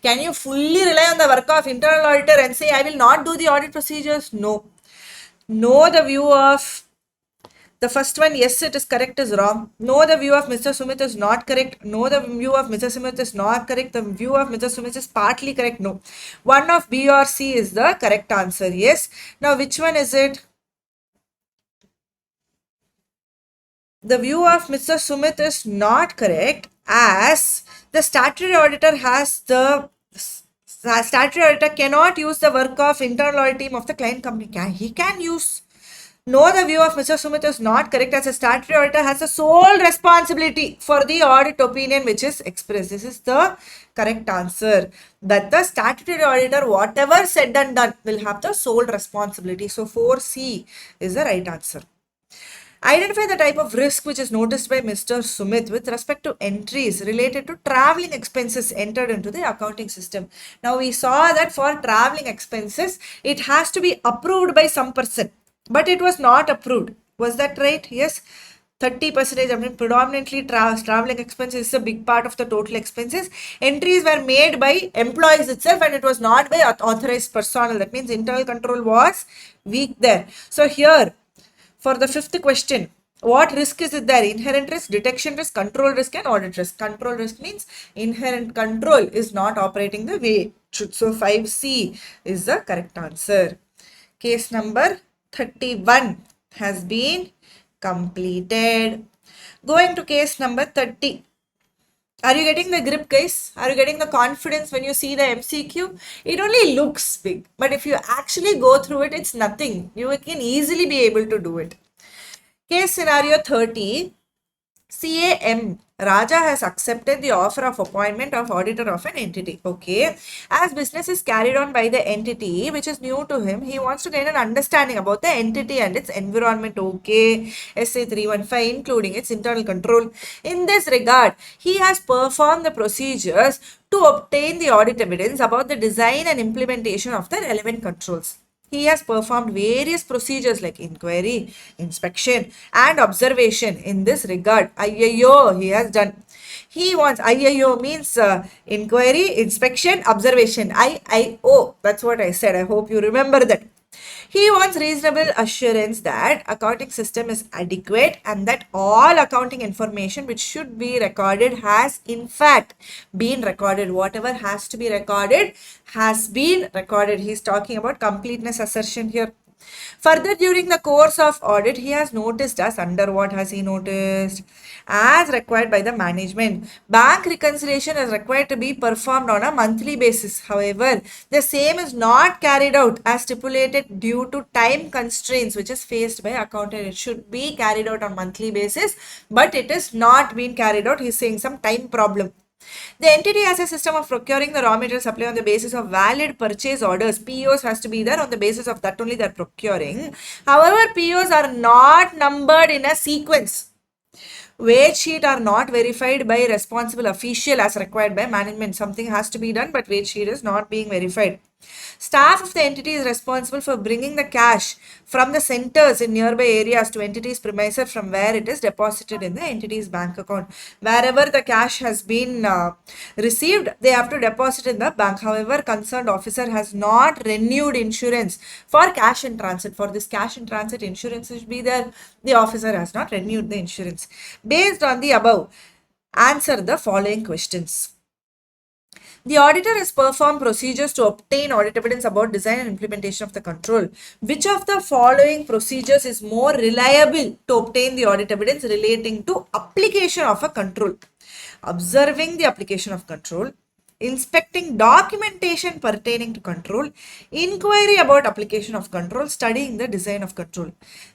Can you fully rely on the work of internal auditor and say, I will not do the audit procedures? No. No, the view of the first one, yes, it is correct, is wrong. No, the view of Mr. Sumit is not correct. No, the view of Mr. Sumit is not correct. The view of Mr. Sumit is partly correct. No. One of B or C is the correct answer. Yes. Now, which one is it? The view of Mr. Sumit is not correct as the statutory auditor has the statutory auditor cannot use the work of internal audit team of the client company. He can use. No, the view of Mr. Sumit is not correct as a statutory auditor has the sole responsibility for the audit opinion which is expressed. This is the correct answer. That the statutory auditor, whatever said and done, will have the sole responsibility. So 4C is the right answer. Identify the type of risk which is noticed by Mr. Sumit with respect to entries related to traveling expenses entered into the accounting system. Now we saw that for traveling expenses, it has to be approved by some person, but it was not approved. Was that right? Yes. 30%, I mean, predominantly traveling expenses is a big part of the total expenses. Entries were made by employees itself and it was not by authorized personnel. That means internal control was weak there. So here, for the fifth question, What risk is it there? Inherent risk, detection risk, control risk, and audit risk. Control risk means inherent control is not operating the way it should. So 5C is the correct answer. Case number 31 has been completed. Going to case number 30. Are you getting the grip, guys? Are you getting the confidence when you see the MCQ? It only looks big, but if you actually go through it, it's nothing. You can easily be able to do it. Case scenario 30. CAM Raja has accepted the offer of appointment of auditor of an entity. Okay. As business is carried on by the entity which is new to him, he wants to gain an understanding about the entity and its environment. Okay. SA 315 including its internal control. In this regard, he has performed the procedures to obtain the audit evidence about the design and implementation of the relevant controls. He has performed various procedures like inquiry, inspection, and observation in this regard. IIO, he has done. He wants, IIO means inquiry, inspection, observation. IIO, that's what I said. I hope you remember that. He wants reasonable assurance that accounting system is adequate and that all accounting information which should be recorded has in fact been recorded. Whatever has to be recorded has been recorded. He's talking about completeness assertion here. Further, during the course of audit, he has noticed as under what has he noticed? As required by the management. Bank reconciliation is required to be performed on a monthly basis. However, the same is not carried out as stipulated due to time constraints which is faced by accountant. It should be carried out on monthly basis, but it is not being carried out. He's saying some time problem. The entity has a system of procuring the raw material supply on the basis of valid purchase orders. POs has to be there on the basis of that only they're procuring. However, POs are not numbered in a sequence. Wage sheet are not verified by responsible official as required by management. Something has to be done, but wage sheet is not being verified. Staff of the entity is responsible for bringing the cash from the centers in nearby areas to entity's premises from where it is deposited in the entity's bank account. Wherever the cash has been received, they have to deposit in the bank. However, concerned officer has not renewed insurance for cash in transit. For this cash in transit insurance should be there. The officer has not renewed the insurance. Based on the above, answer the following questions. The auditor has performed procedures to obtain audit evidence about design and implementation of the control. Which of the following procedures is more reliable to obtain the audit evidence relating to application of a control? Observing the application of control, inspecting documentation pertaining to control, inquiry about application of control, studying the design of control.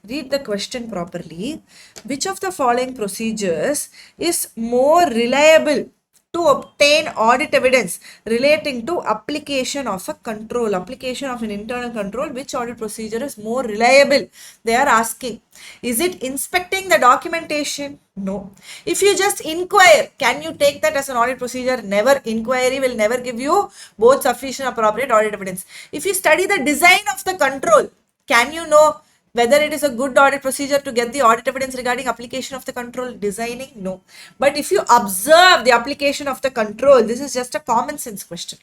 Read the question properly. Which of the following procedures is more reliable to obtain audit evidence relating to application of a control, application of an internal control? Which audit procedure is more reliable? They are asking. Is it inspecting the documentation? No. If you just inquire, can you take that as an audit procedure? Never. Inquiry will never give you both sufficient appropriate audit evidence. If you study the design of the control, can you know whether it is a good audit procedure to get the audit evidence regarding application of the control? Designing? No. But if you observe the application of the control, this is just a common sense question.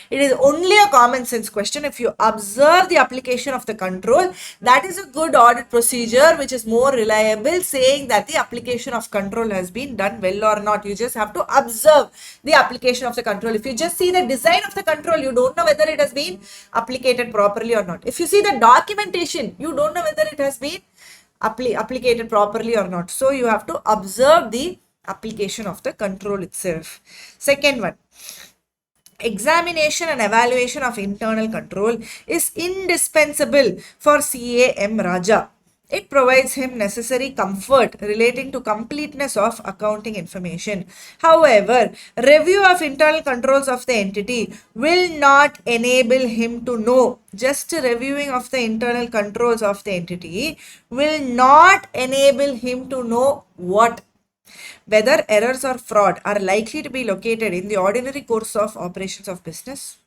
It is only a common sense question. If you observe the application of the control, that is a good audit procedure which is more reliable, saying that the application of control has been done well or not. You just have to observe the application of the control. If you just see the design of the control, you don't know whether it has been applicated properly or not. If you see the documentation, you don't know whether it has been applicated properly or not. So you have to observe the application of the control itself. Second one. Examination and evaluation of internal control is indispensable for CAM Raja. It provides him necessary comfort relating to completeness of accounting information. However, review of internal controls of the entity will not enable him to know. Just reviewing of the internal controls of the entity will not enable him to know what? Whether errors or fraud are likely to be located in the ordinary course of operations of business.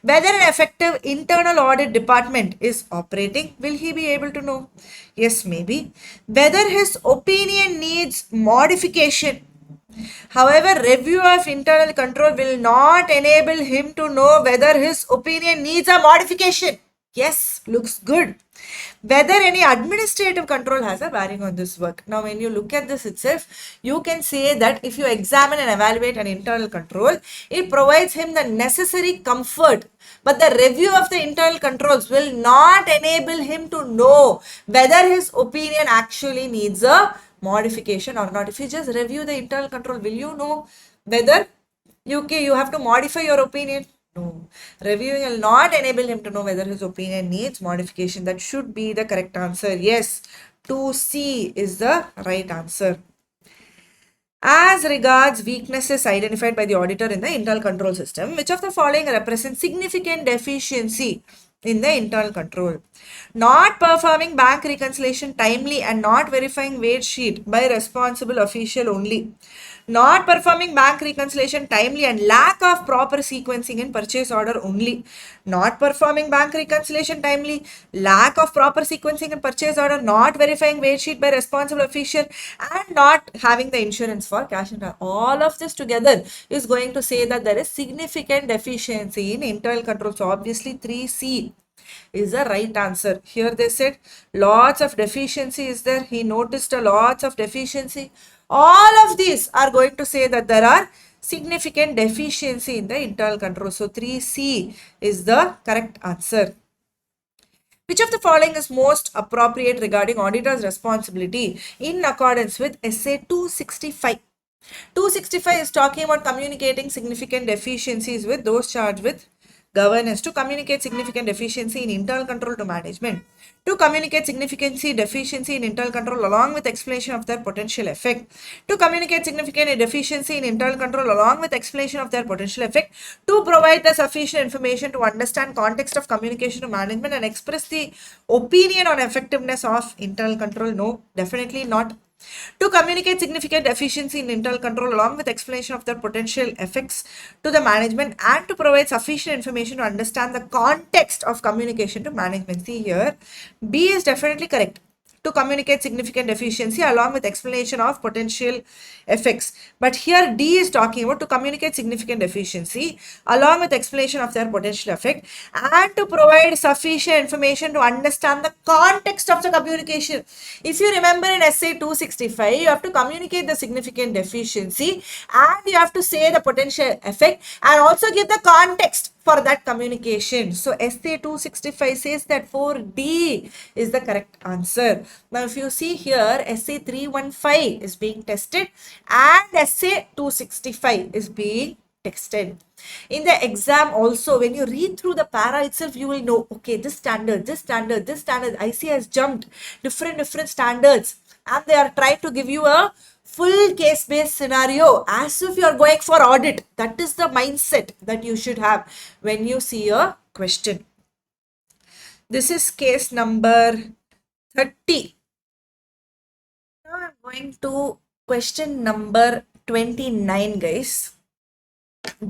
Whether an effective internal audit department is operating, will he be able to know? Yes, maybe. Whether his opinion needs modification. However, review of internal control will not enable him to know whether his opinion needs a modification. Yes, looks good. Whether any administrative control has a bearing on this work. Now, when you look at this itself, you can say that if you examine and evaluate an internal control, it provides him the necessary comfort. But the review of the internal controls will not enable him to know whether his opinion actually needs a modification or not. If you just review the internal control, will you know whether you have to modify your opinion? No. Reviewing will not enable him to know whether his opinion needs modification. That should be the correct answer. Yes, 2C is the right answer. As regards weaknesses identified by the auditor in the internal control system, which of the following represents significant deficiency in the internal control? Not performing bank reconciliation timely and not verifying wage sheet by responsible official only. Not performing bank reconciliation timely and lack of proper sequencing in purchase order only. Not performing bank reconciliation timely, lack of proper sequencing in purchase order, not verifying wage sheet by responsible official, and not having the insurance for cash and all of this together is going to say that there is significant deficiency in internal control. So obviously 3C is the right answer. Here they said lots of deficiency is there. He noticed a lots of deficiency. All of these are going to say that there are significant deficiency in the internal control. So 3C is the correct answer. Which of the following is most appropriate regarding auditor's responsibility in accordance with SA 265? 265 is talking about communicating significant deficiencies with those charged with governance, to communicate significant deficiency in internal control to management, to communicate significant deficiency in internal control along with explanation of their potential effect, to communicate significant deficiency in internal control along with explanation of their potential effect, to provide the sufficient information to understand context of communication to management and express the opinion on effectiveness of internal control. No, definitely not. To communicate significant deficiency in internal control along with explanation of their potential effects to the management and to provide sufficient information to understand the context of communication to management. See here, B is definitely correct. To communicate significant deficiency along with explanation of potential effects. But here D is talking about to communicate significant deficiency along with explanation of their potential effect and to provide sufficient information to understand the context of the communication. If you remember in SA 265, you have to communicate the significant deficiency and you have to say the potential effect and also give the context for that communication. So SA 265 says that 4D is the correct answer. Now if you see here, SA 315 is being tested and SA 265 is being tested. In the exam also, when you read through the para itself, you will know, okay, this standard, IC has jumped different standards and they are trying to give you a full case-based scenario as if you are going for audit. That is the mindset that you should have when you see a question. This is case number 30. Now I'm going to question number 29, guys.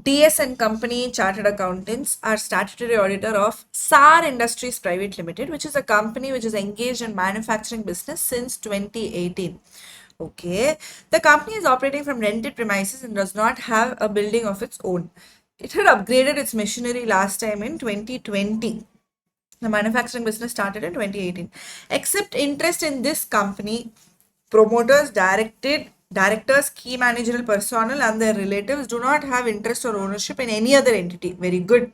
DS and Company Chartered Accountants are statutory auditor of SAR Industries Private Limited, which is a company which is engaged in manufacturing business since 2018. Okay, the company is operating from rented premises and does not have a building of its own. It had upgraded its machinery last time in 2020. The manufacturing business started in 2018. Except interest in this company, promoters, directors, key managerial personnel and their relatives do not have interest or ownership in any other entity. Very good.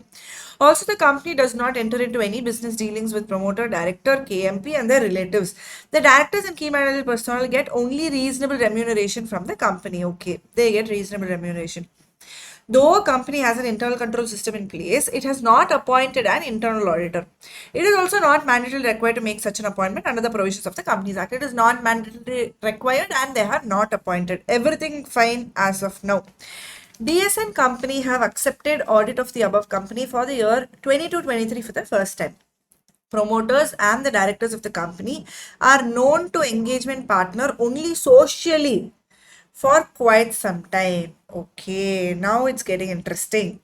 Also, the company does not enter into any business dealings with promoter, director, KMP and their relatives. The directors and key managerial personnel get only reasonable remuneration from the company. Okay, they get reasonable remuneration. Though a company has an internal control system in place, it has not appointed an internal auditor. It is also not mandatorily required to make such an appointment under the provisions of the Companies Act. It is not mandatorily required and they are not appointed. Everything fine as of now. DSN Company have accepted audit of the above company for the year 22-23 for the first time. Promoters and the directors of the company are known to engagement partner only socially for quite some time. Okay, now it's getting interesting.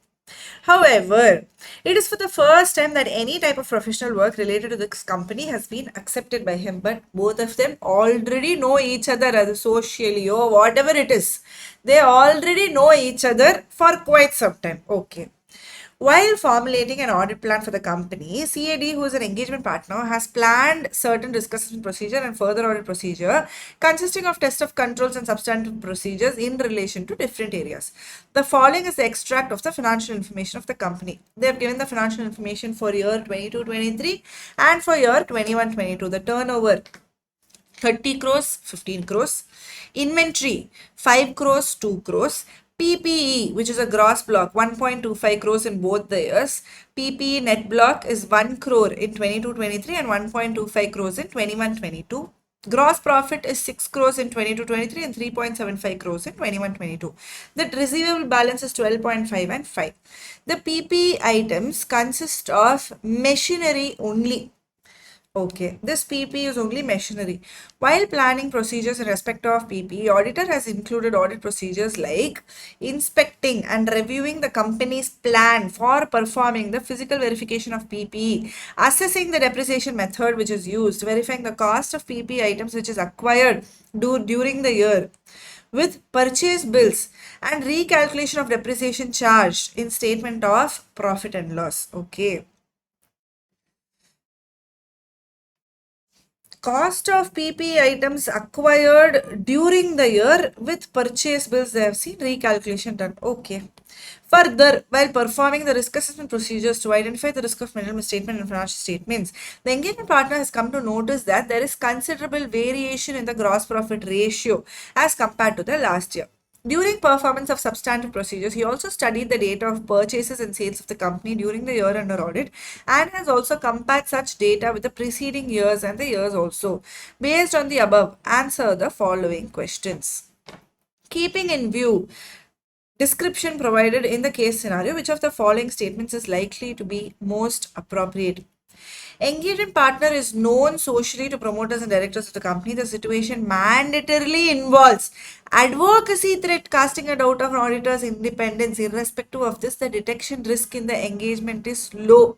However, it is for the first time that any type of professional work related to this company has been accepted by him, but both of them already know each other as socially or whatever it is. They already know each other for quite some time. Okay. While formulating an audit plan for the company, CAD, who is an engagement partner, has planned certain risk assessment procedure and further audit procedure consisting of test of controls and substantive procedures in relation to different areas. The following is the extract of the financial information of the company. They have given the financial information for year 22-23 and for year 21-22. The turnover 30 crores, 15 crores. Inventory, 5 crores, 2 crores. PPE, which is a gross block, 1.25 crores in both the years. PPE net block is 1 crore in 22-23 and 1.25 crores in 21-22. Gross profit is 6 crores in 22-23 and 3.75 crores in 21-22. The receivable balance is 12.5 and 5. The PPE items consist of machinery only. Okay, this PP is only machinery. While planning procedures in respect of PP, auditor has included audit procedures like inspecting and reviewing the company's plan for performing the physical verification of PP, assessing the depreciation method which is used, verifying the cost of PP items which is acquired during the year, with purchase bills and recalculation of depreciation charge in statement of profit and loss. Okay. Cost of PP items acquired during the year with purchase bills, they have seen recalculation done. Okay. Further, while performing the risk assessment procedures to identify the risk of financial misstatement and financial statements, the engagement partner has come to notice that there is considerable variation in the gross profit ratio as compared to the last year. During performance of substantive procedures, he also studied the data of purchases and sales of the company during the year under audit and has also compared such data with the preceding years and the years also. Based on the above, answer the following questions. Keeping in view description provided in the case scenario, which of the following statements is likely to be most appropriate? Engagement partner is known socially to promoters and directors of the company. The situation mandatorily involves advocacy threat, casting a doubt of an auditor's independence. Irrespective of this, the detection risk in the engagement is low.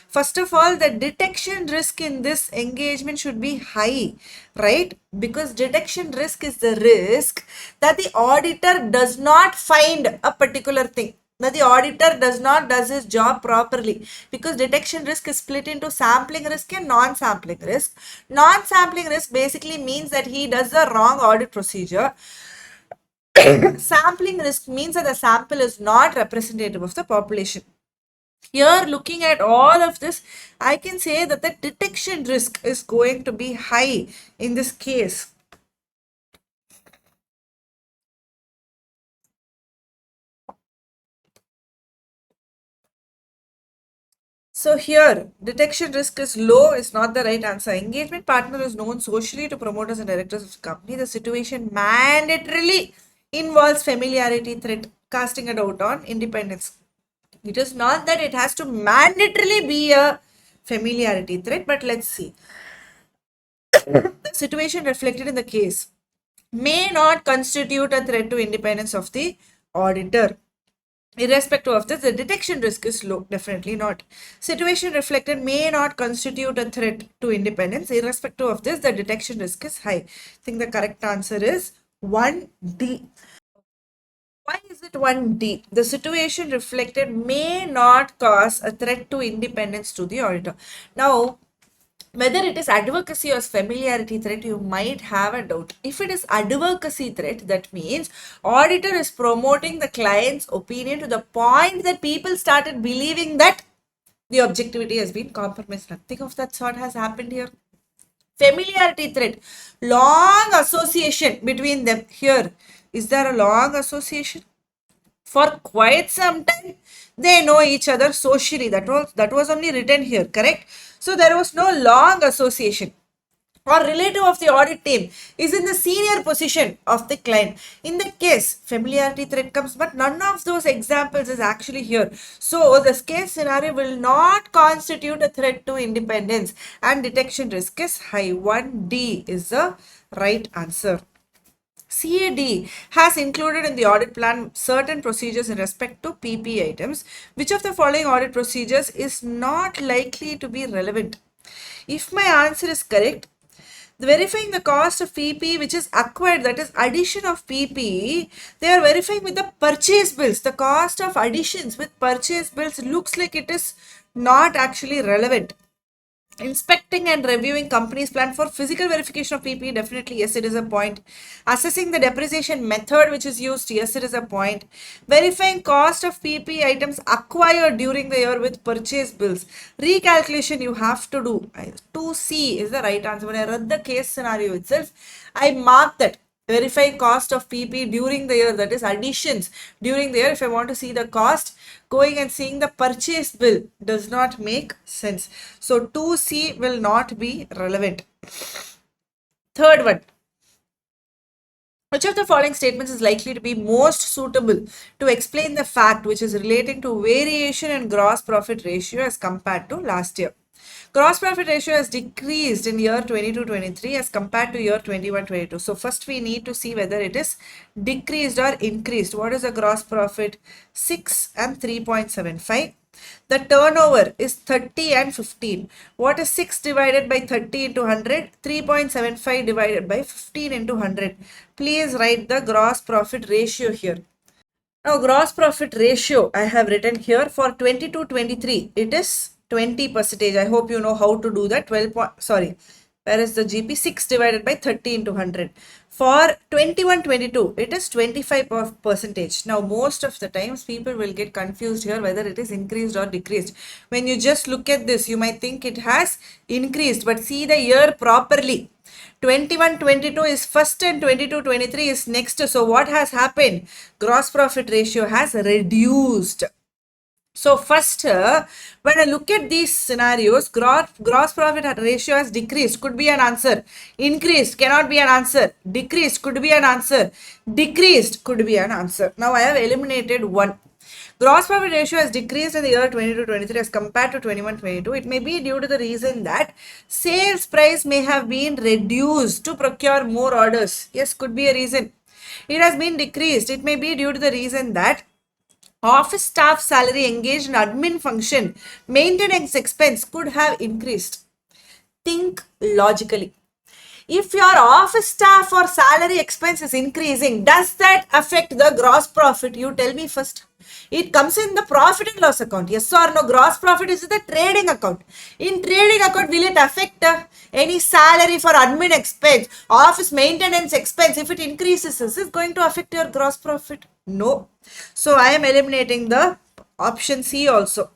First of all, the detection risk in this engagement should be high, right? Because detection risk is the risk that the auditor does not find a particular thing, that the auditor does his job properly, because detection risk is split into sampling risk and non-sampling risk. Non-sampling risk basically means that he does the wrong audit procedure. Sampling risk means that the sample is not representative of the population. Here, looking at all of this, I can say that the detection risk is going to be high in this case. So here, detection risk is low is not the right answer. Engagement partner is known socially to promoters and directors of the company. The situation mandatorily involves familiarity threat, casting a doubt on independence. It is not that it has to mandatorily be a familiarity threat, but let's see. The situation reflected in the case may not constitute a threat to independence of the auditor. Irrespective of this, the detection risk is low, definitely not. Situation reflected may not constitute a threat to independence. Irrespective of this, the detection risk is high. I think the correct answer is 1D. Why is it 1D? The situation reflected may not cause a threat to independence to the auditor. Now, whether it is advocacy or familiarity threat, you might have a doubt. If it is advocacy threat, that means auditor is promoting the client's opinion to the point that people started believing that the objectivity has been compromised. Nothing of that sort has happened here. Familiarity threat, long association between them. Here, is there a long association? For quite some time, they know each other socially. That was only written here, correct? So there was no long association. Or relative of the audit team is in the senior position of the client. In the case, familiarity threat comes, but none of those examples is actually here. So this case scenario will not constitute a threat to independence and detection risk is high. 1D is the right answer. CAD has included in the audit plan certain procedures in respect to PP items. Which of the following audit procedures is not likely to be relevant? If my answer is correct, Verifying the cost of PP which is acquired, that is addition of PP, they are verifying with the purchase bills. The cost of additions with purchase bills looks like it is not actually relevant. Inspecting and reviewing company's plan for physical verification of PP, definitely yes, it is a point. Assessing the depreciation method which is used, yes, it is a point. Verifying cost of PP items acquired during the year with purchase bills, recalculation you have to do. 2C is the right answer. When I read the case scenario itself, I marked that verify cost of PP during the year, that is additions during the year. If I want to see the cost, going and seeing the purchase bill does not make sense. So 2C will not be relevant. Third one. Which of the following statements is likely to be most suitable to explain the fact which is relating to variation in gross profit ratio as compared to last year? Gross profit ratio has decreased in year 22-23 as compared to year 21-22. So first we need to see whether it is decreased or increased. What is the gross profit? 6 and 3.75. The turnover is 30 and 15. What is 6 divided by 30 into 100? 3.75 divided by 15 into 100. Please write the gross profit ratio here. Now gross profit ratio I have written here for 22-23. It is 20%. I hope you know how to do that. Where is the GP? 6 divided by 30 into 100. For 21-22, it is 25%. Now, most of the times people will get confused here whether it is increased or decreased. When you just look at this, you might think it has increased, but see the year properly. 21-22 is first and 22-23 is next. So, what has happened? Gross profit ratio has reduced. So first, when I look at these scenarios, gross profit ratio has decreased, could be an answer. Increased, cannot be an answer. Decreased, could be an answer. Decreased, could be an answer. Now I have eliminated one. Gross profit ratio has decreased in the year 22-23 as compared to 21-22. It may be due to the reason that sales price may have been reduced to procure more orders. Yes, could be a reason. It has been decreased. It may be due to the reason that office staff salary engaged in admin function, maintenance expense could have increased. Think logically. If your office staff or salary expense is increasing, does that affect the gross profit? You tell me first. It comes in the profit and loss account. Yes or no? Gross profit is the trading account. In trading account, will it affect any salary for admin expense, office maintenance expense? If it increases, is it going to affect your gross profit? No. So I am eliminating the option C also.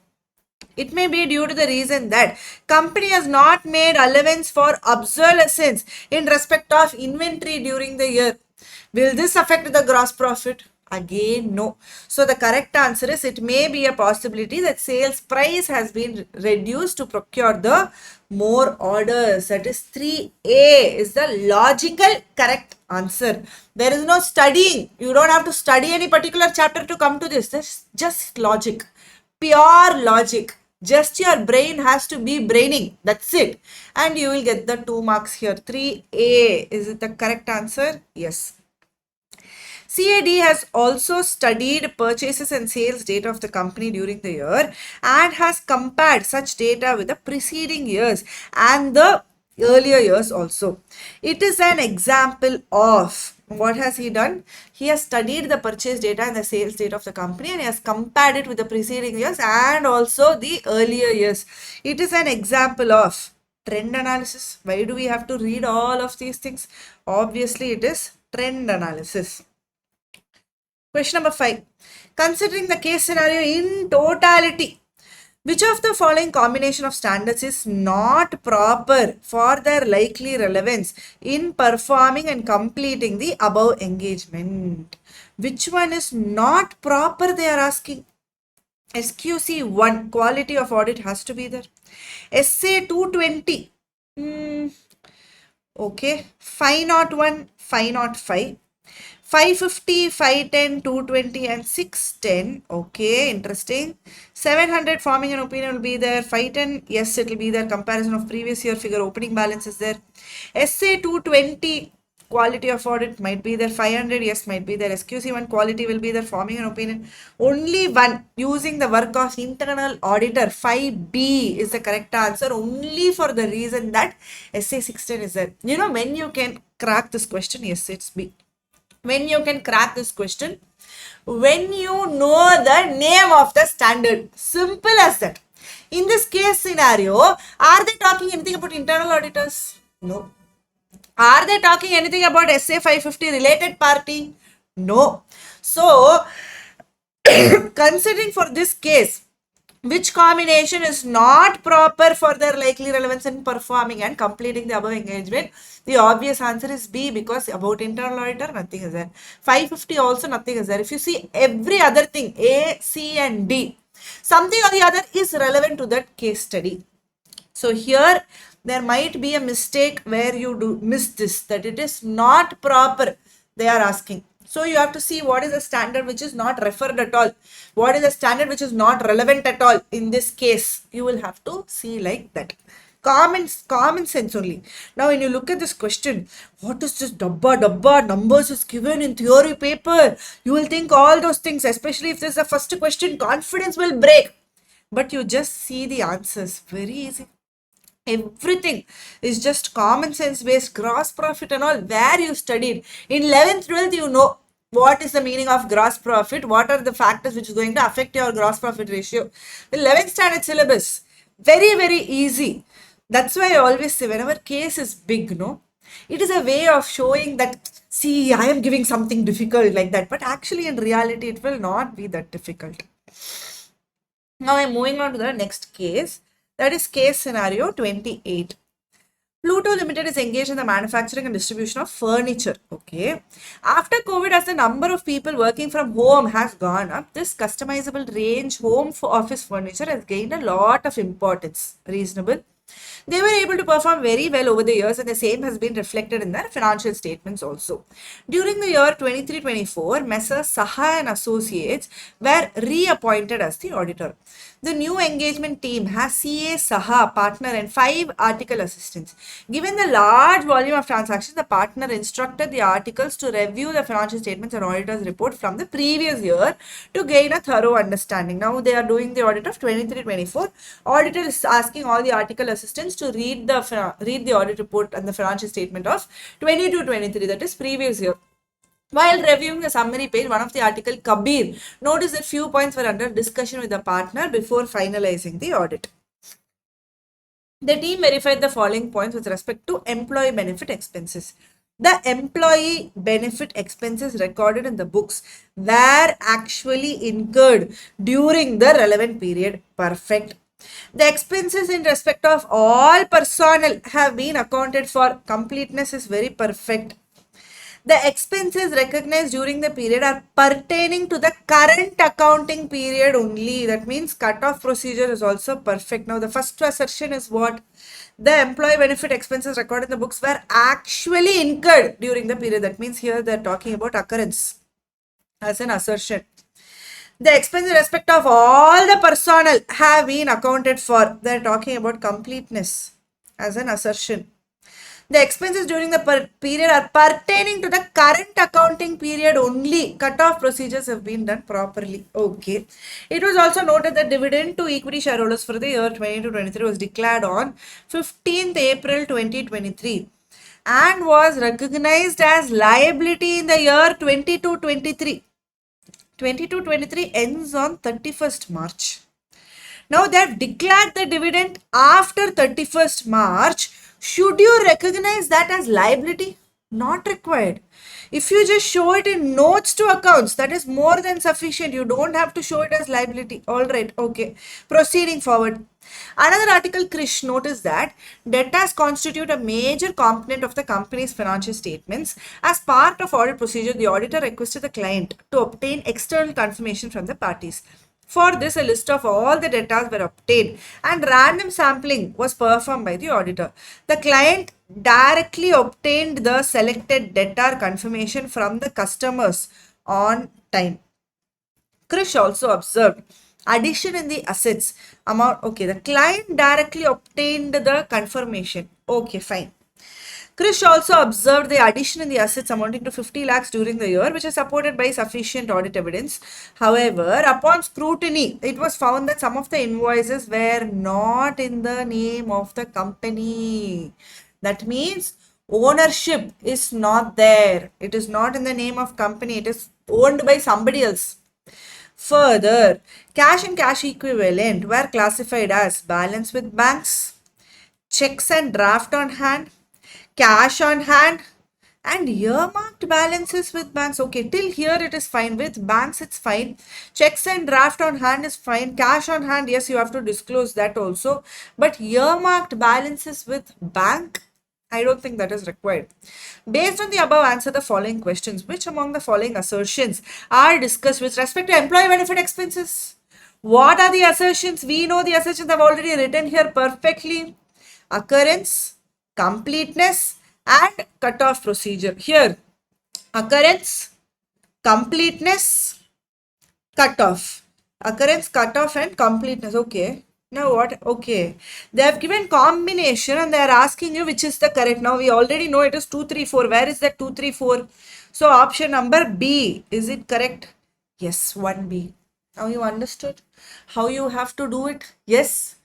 It may be due to the reason that company has not made allowance for obsolescence in respect of inventory during the year. Will this affect the gross profit? Again, no. So the correct answer is it may be a possibility that sales price has been reduced to procure the more orders. That is 3A is the logical correct answer. There is no studying. You don't have to study any particular chapter to come to this. This is just logic. Pure logic. Just your brain has to be braining. That's it. And you will get the 2 marks here. 3A. Is it the correct answer? Yes. CAD has also studied purchases and sales data of the company during the year and has compared such data with the preceding years and the earlier years also. It is an example of, what has he done? He has studied the purchase data and the sales data of the company and he has compared it with the preceding years and also the earlier years. It is an example of trend analysis. Why do we have to read all of these things? Obviously, it is trend analysis. Question number 5. Considering the case scenario in totality, which of the following combination of standards is not proper for their likely relevance in performing and completing the above engagement? Which one is not proper, they are asking? SQC 1, quality of audit has to be there. SA 220, okay. 501, 505. 550, 510, 220 and 610. Okay, interesting. 700 forming an opinion will be there. 510, yes, it will be there. Comparison of previous year figure, opening balance is there. SA 220, quality of audit might be there. 500, yes, might be there. SQC1 quality will be there. Forming an opinion. Only one, using the work of internal auditor. 5B is the correct answer, only for the reason that SA 16 is there. You know, when you can crack this question, yes, it's B. When you can crack this question, when you know the name of the standard. Simple as that. In this case scenario, are they talking anything about internal auditors? No. Are they talking anything about SA 550 related party? No. So, considering for this case, which combination is not proper for their likely relevance in performing and completing the above engagement? The obvious answer is B, because about internal auditor, nothing is there. 550 also nothing is there. If you see every other thing, A, C and D, something or the other is relevant to that case study. So here there might be a mistake where you do miss this, that it is not proper, they are asking. So you have to see what is the standard which is not referred at all. What is the standard which is not relevant at all in this case. You will have to see like that. Common sense only. Now when you look at this question, what is this dabba numbers is given in theory paper? You will think all those things, especially if this is the first question, confidence will break. But you just see the answers, very easy. Everything is just common sense based, gross profit and all, where you studied. In 11th, 12th, you know what is the meaning of gross profit, what are the factors which is going to affect your gross profit ratio. The 11th standard syllabus, very, very easy. That's why I always say, whenever case is big, no, it is a way of showing that, see, I am giving something difficult like that. But actually, in reality, it will not be that difficult. Now, I'm moving on to the next case. That is case scenario 28. Pluto Limited is engaged in the manufacturing and distribution of furniture. Okay. After COVID, as the number of people working from home has gone up, this customizable range home for office furniture has gained a lot of importance. Reasonable. They were able to perform very well over the years, and the same has been reflected in their financial statements also. During the year 23-24, Messrs. Saha and Associates were reappointed as the auditor. The new engagement team has CA Saha, partner, and 5 article assistants. Given the large volume of transactions, the partner instructed the articles to review the financial statements and auditor's report from the previous year to gain a thorough understanding. Now they are doing the audit of 23-24. Auditor is asking all the article assistants to read the audit report and the financial statement of 22-23, that is previous year. While reviewing the summary page, one of the article, Kabir, noticed that few points were under discussion with the partner before finalizing the audit. The team verified the following points with respect to employee benefit expenses. The employee benefit expenses recorded in the books were actually incurred during the relevant period. Perfect. The expenses in respect of all personnel have been accounted for. Completeness is very perfect. The expenses recognized during the period are pertaining to the current accounting period only. That means cut-off procedure is also perfect. Now, the first assertion is what? The employee benefit expenses recorded in the books were actually incurred during the period. That means here they are talking about occurrence as an assertion. The expenses in respect of all the personnel have been accounted for. They are talking about completeness as an assertion. The expenses during the period are pertaining to the current accounting period only. Cut-off procedures have been done properly. Okay. It was also noted that dividend to equity shareholders for the year 2022-23 was declared on 15th April 2023 and was recognized as liability in the year 22-23. 22-23 ends on 31st March. Now they have declared the dividend after 31st March. Should you recognize that as liability? Not required. If you just show it in notes to accounts, that is more than sufficient. You don't have to show it as liability. All right. Okay. Proceeding forward. Another article, Krish, noticed that debtors constitute a major component of the company's financial statements. As part of audit procedure, the auditor requested the client to obtain external confirmation from the parties. For this, a list of all the debtors were obtained and random sampling was performed by the auditor. The client directly obtained the selected debtor confirmation from the customers on time. Krish also observed addition in the assets amount. Okay, the client directly obtained the confirmation. Okay, fine. Krish also observed the addition in the assets amounting to 50 lakhs during the year, which is supported by sufficient audit evidence. However, upon scrutiny, it was found that some of the invoices were not in the name of the company. That means ownership is not there. It is not in the name of company. It is owned by somebody else. Further, cash and cash equivalent were classified as balance with banks, checks and draft on hand, cash on hand, and earmarked balances with banks. Okay, till here it is fine. With banks it's fine. Checks and draft on hand is fine. Cash on hand, yes, you have to disclose that also. But earmarked balances with bank, I don't think that is required. Based on the above, answer the following questions. Which among the following assertions are discussed with respect to employee benefit expenses? What are the assertions? We know the assertions I've already written here perfectly. Occurrence, completeness, and cutoff procedure. Here, occurrence, completeness, cutoff. Occurrence, cutoff, and completeness. Okay. Now what? Okay. They have given combination and they are asking you which is the correct. Now we already know it is 2, 3, 4. Where is that 2, 3, 4? So option number B. Is it correct? Yes, 1B. Now you understood how you have to do it? Yes.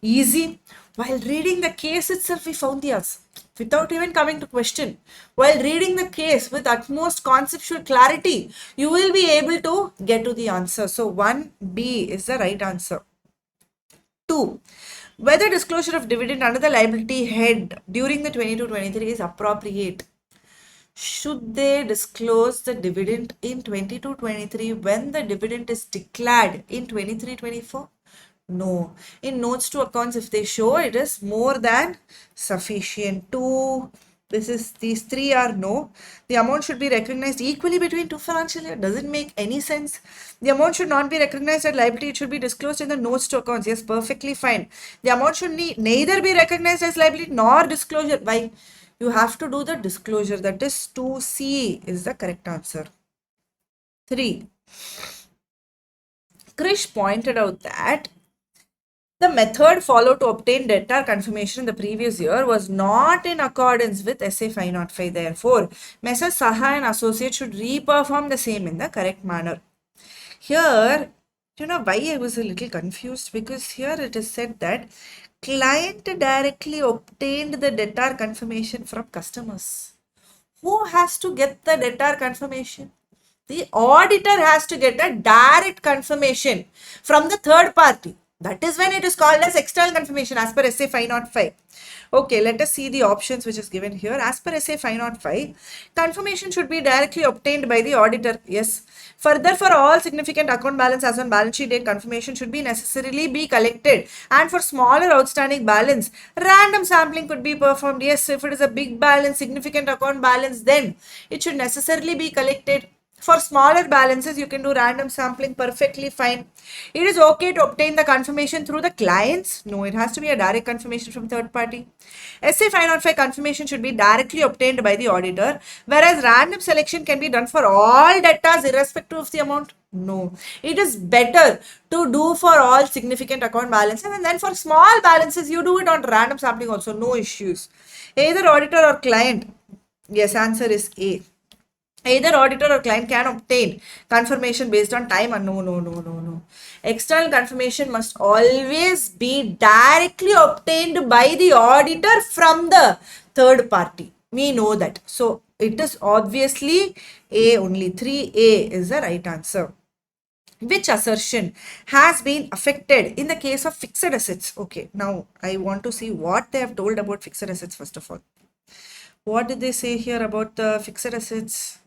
Easy. While reading the case itself, we found the answer without even coming to question. While reading the case with utmost conceptual clarity, you will be able to get to the answer. So 1B is the right answer. 2. Whether disclosure of dividend under the liability head during the 22-23 is appropriate. Should they disclose the dividend in 22-23 when the dividend is declared in 23-24? No. In notes to accounts, if they show, it is more than sufficient. 2. These 3 are no. The amount should be recognized equally between 2 financial years. Doesn't make any sense. The amount should not be recognized as liability. It should be disclosed in the notes to accounts. Yes, perfectly fine. The amount should neither be recognized as liability nor disclosure. Why? You have to do the disclosure. That is 2C is the correct answer. 3. Krish pointed out that the method followed to obtain debtor confirmation in the previous year was not in accordance with SA 505. Therefore, Messrs. Saha and Associates should re-perform the same in the correct manner. Here, you know why I was a little confused? Because here it is said that client directly obtained the debtor confirmation from customers. Who has to get the debtor confirmation? The auditor has to get a direct confirmation from the third party. That is when it is called as external confirmation as per SA 505. Okay, let us see the options which is given here. As per SA 505, confirmation should be directly obtained by the auditor. Yes. Further, for all significant account balance as on balance sheet date, confirmation should be necessarily be collected. And for smaller outstanding balance, random sampling could be performed. Yes, if it is a big balance, significant account balance, then it should necessarily be collected. For smaller balances, you can do random sampling perfectly fine. It is okay to obtain the confirmation through the clients. No, it has to be a direct confirmation from third party. SA 505 confirmation should be directly obtained by the auditor, whereas random selection can be done for all debtors irrespective of the amount. No, it is better to do for all significant account balances, and then for small balances, you do it on random sampling also, no issues. Either auditor or client. Yes, answer is A. Either auditor or client can obtain confirmation based on time. And no. External confirmation must always be directly obtained by the auditor from the third party. We know that. So it is obviously A only. 3A is the right answer. Which assertion has been affected in the case of fixed assets? Okay, now I want to see what they have told about fixed assets first of all. What did they say here about the fixed assets?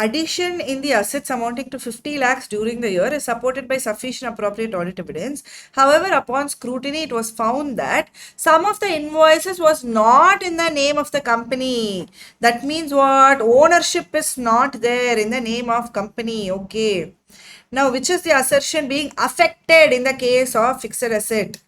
Addition in the assets amounting to 50 lakhs during the year is supported by sufficient appropriate audit evidence. However, upon scrutiny, it was found that some of the invoices was not in the name of the company. That means what? Ownership is not there in the name of company. Okay. Now, which is the assertion being affected in the case of fixed asset?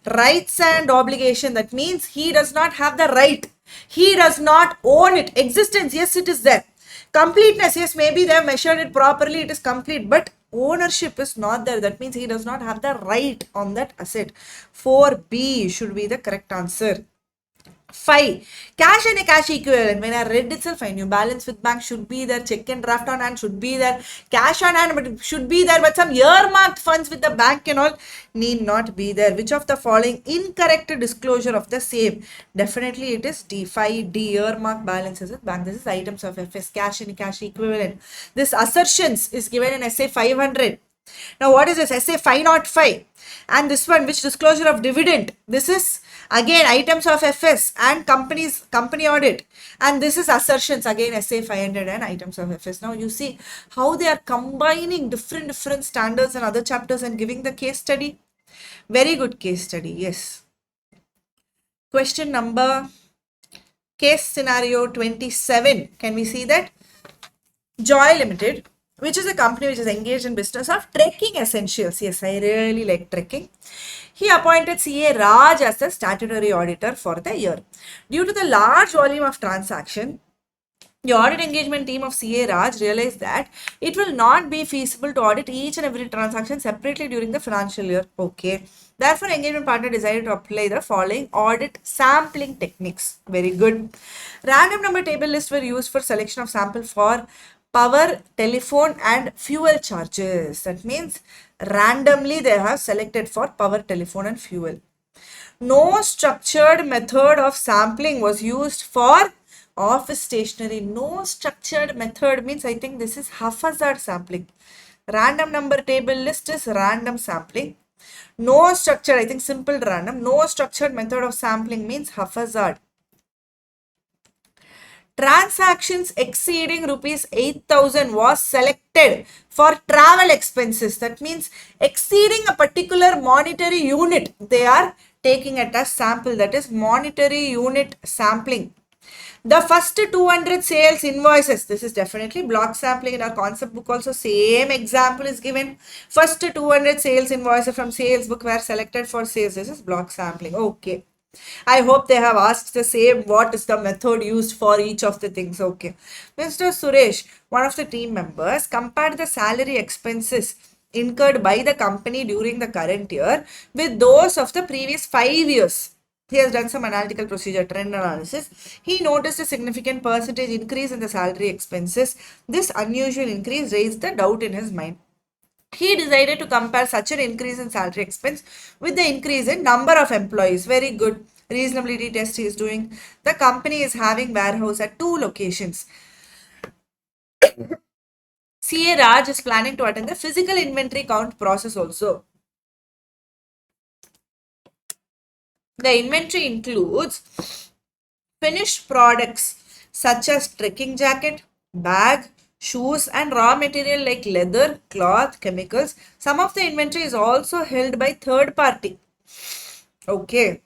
Rights and obligation. That means he does not have the right. He does not own it. Existence, yes, it is there. Completeness, yes, maybe they have measured it properly, it is complete, but ownership is not there. That means he does not have the right on that asset. 4B should be the correct answer. 5. Cash and a cash equivalent. When I read itself, I knew balance with bank should be there, check and draft on hand should be there, cash on hand but should be there, but some earmarked funds with the bank and all need not be there. Which of the following incorrect disclosure of the same? Definitely it is D. 5D, earmarked balances with bank. This is items of FS, cash and cash equivalent. This assertions is given in SA 500. Now what is this? SA 505. And this one, which disclosure of dividend? This is again items of FS and company audit. And this is assertions, again SA 500 and items of FS. Now you see how they are combining different standards and other chapters and giving the case study. Very good case study, yes. Question number, case scenario 27. Can we see that? Joy Limited, which is a company which is engaged in business of trekking essentials. Yes, I really like trekking. He appointed CA Raj as the statutory auditor for the year. Due to the large volume of transaction, the audit engagement team of CA Raj realized that it will not be feasible to audit each and every transaction separately during the financial year. Okay. Therefore, engagement partner decided to apply the following audit sampling techniques. Very good. Random number table lists were used for selection of sample for power, telephone and fuel charges. That means randomly they have selected for power, telephone and fuel. No structured method of sampling was used for office stationery. No structured method means I think this is haphazard sampling. Random number table list is random sampling. No structured, I think simple random. No structured method of sampling means haphazard. Transactions exceeding rupees 8,000 was selected for travel expenses. That means exceeding a particular monetary unit, they are taking it as sample. That is monetary unit sampling. The first 200 sales invoices, this is definitely block sampling. In our concept book also same example is given. First 200 sales invoices from sales book were selected for sales. This is block sampling. Okay. I hope they have asked the same, what is the method used for each of the things. Okay. Mr. Suresh, one of the team members, compared the salary expenses incurred by the company during the current year with those of the previous 5 years. He has done some analytical procedure, trend analysis. He noticed a significant percentage increase in the salary expenses. This unusual increase raised the doubt in his mind. He decided to compare such an increase in salary expense with the increase in number of employees. Very good. Reasonability test he is doing. The company is having warehouse at 2 locations. CA Raj is planning to attend the physical inventory count process also. The inventory includes finished products such as trekking jacket, bag, shoes and raw material like leather, cloth, chemicals. Some of the inventory is also held by third party. Okay.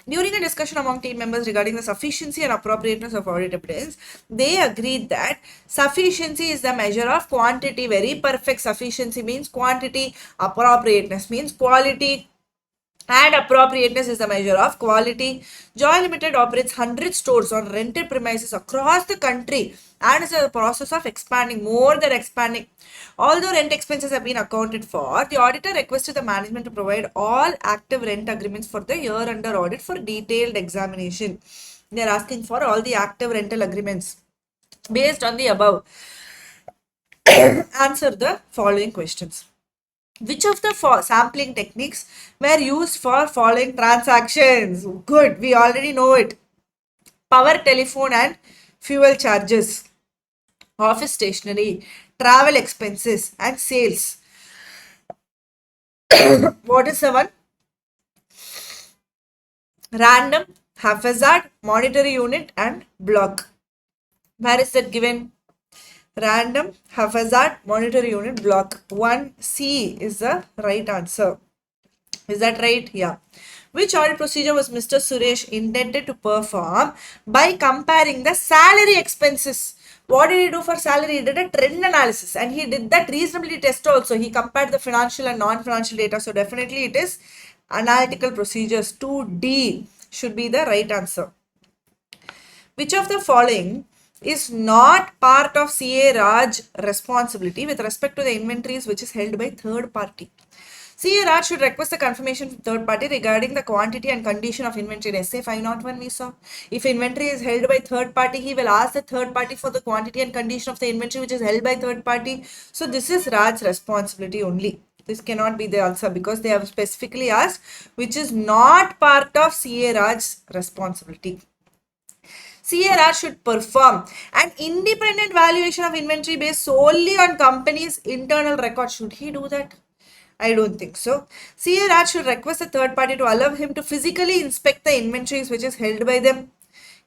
During a discussion among team members regarding the sufficiency and appropriateness of audit evidence, they agreed that sufficiency is the measure of quantity. Very perfect. Sufficiency means quantity, appropriateness means quality, and appropriateness is the measure of quality. Joy Limited operates 100 stores on rented premises across the country and is in the process of expanding, more than expanding. Although rent expenses have been accounted for, the auditor requested the management to provide all active rent agreements for the year under audit for detailed examination. They are asking for all the active rental agreements. Based on the above, answer the following questions. Which of the sampling techniques were used for following transactions? Good, we already know it. Power, telephone and fuel charges, office stationery, travel expenses and sales. What is the one? Random, haphazard, monetary unit and block. Where is that given? Random, haphazard, monetary unit, block. 1C is the right answer. Is that right? Yeah. Which audit procedure was Mr. Suresh intended to perform by comparing the salary expenses? What did he do for salary? He did a trend analysis and he did that reasonability test also. He compared the financial and non-financial data. So definitely it is analytical procedures. 2D should be the right answer. Which of the following is not part of CA Raj responsibility with respect to the inventories which is held by third party. CA Raj should request the confirmation from third party regarding the quantity and condition of inventory. SA 501 we saw. If inventory is held by third party, he will ask the third party for the quantity and condition of the inventory which is held by third party. So this is Raj's responsibility only. This cannot be the answer because they have specifically asked which is not part of CA Raj's responsibility. CA Raj should perform an independent valuation of inventory based solely on company's internal record. Should he do that? I don't think so. CA Raj should request the third party to allow him to physically inspect the inventories which is held by them.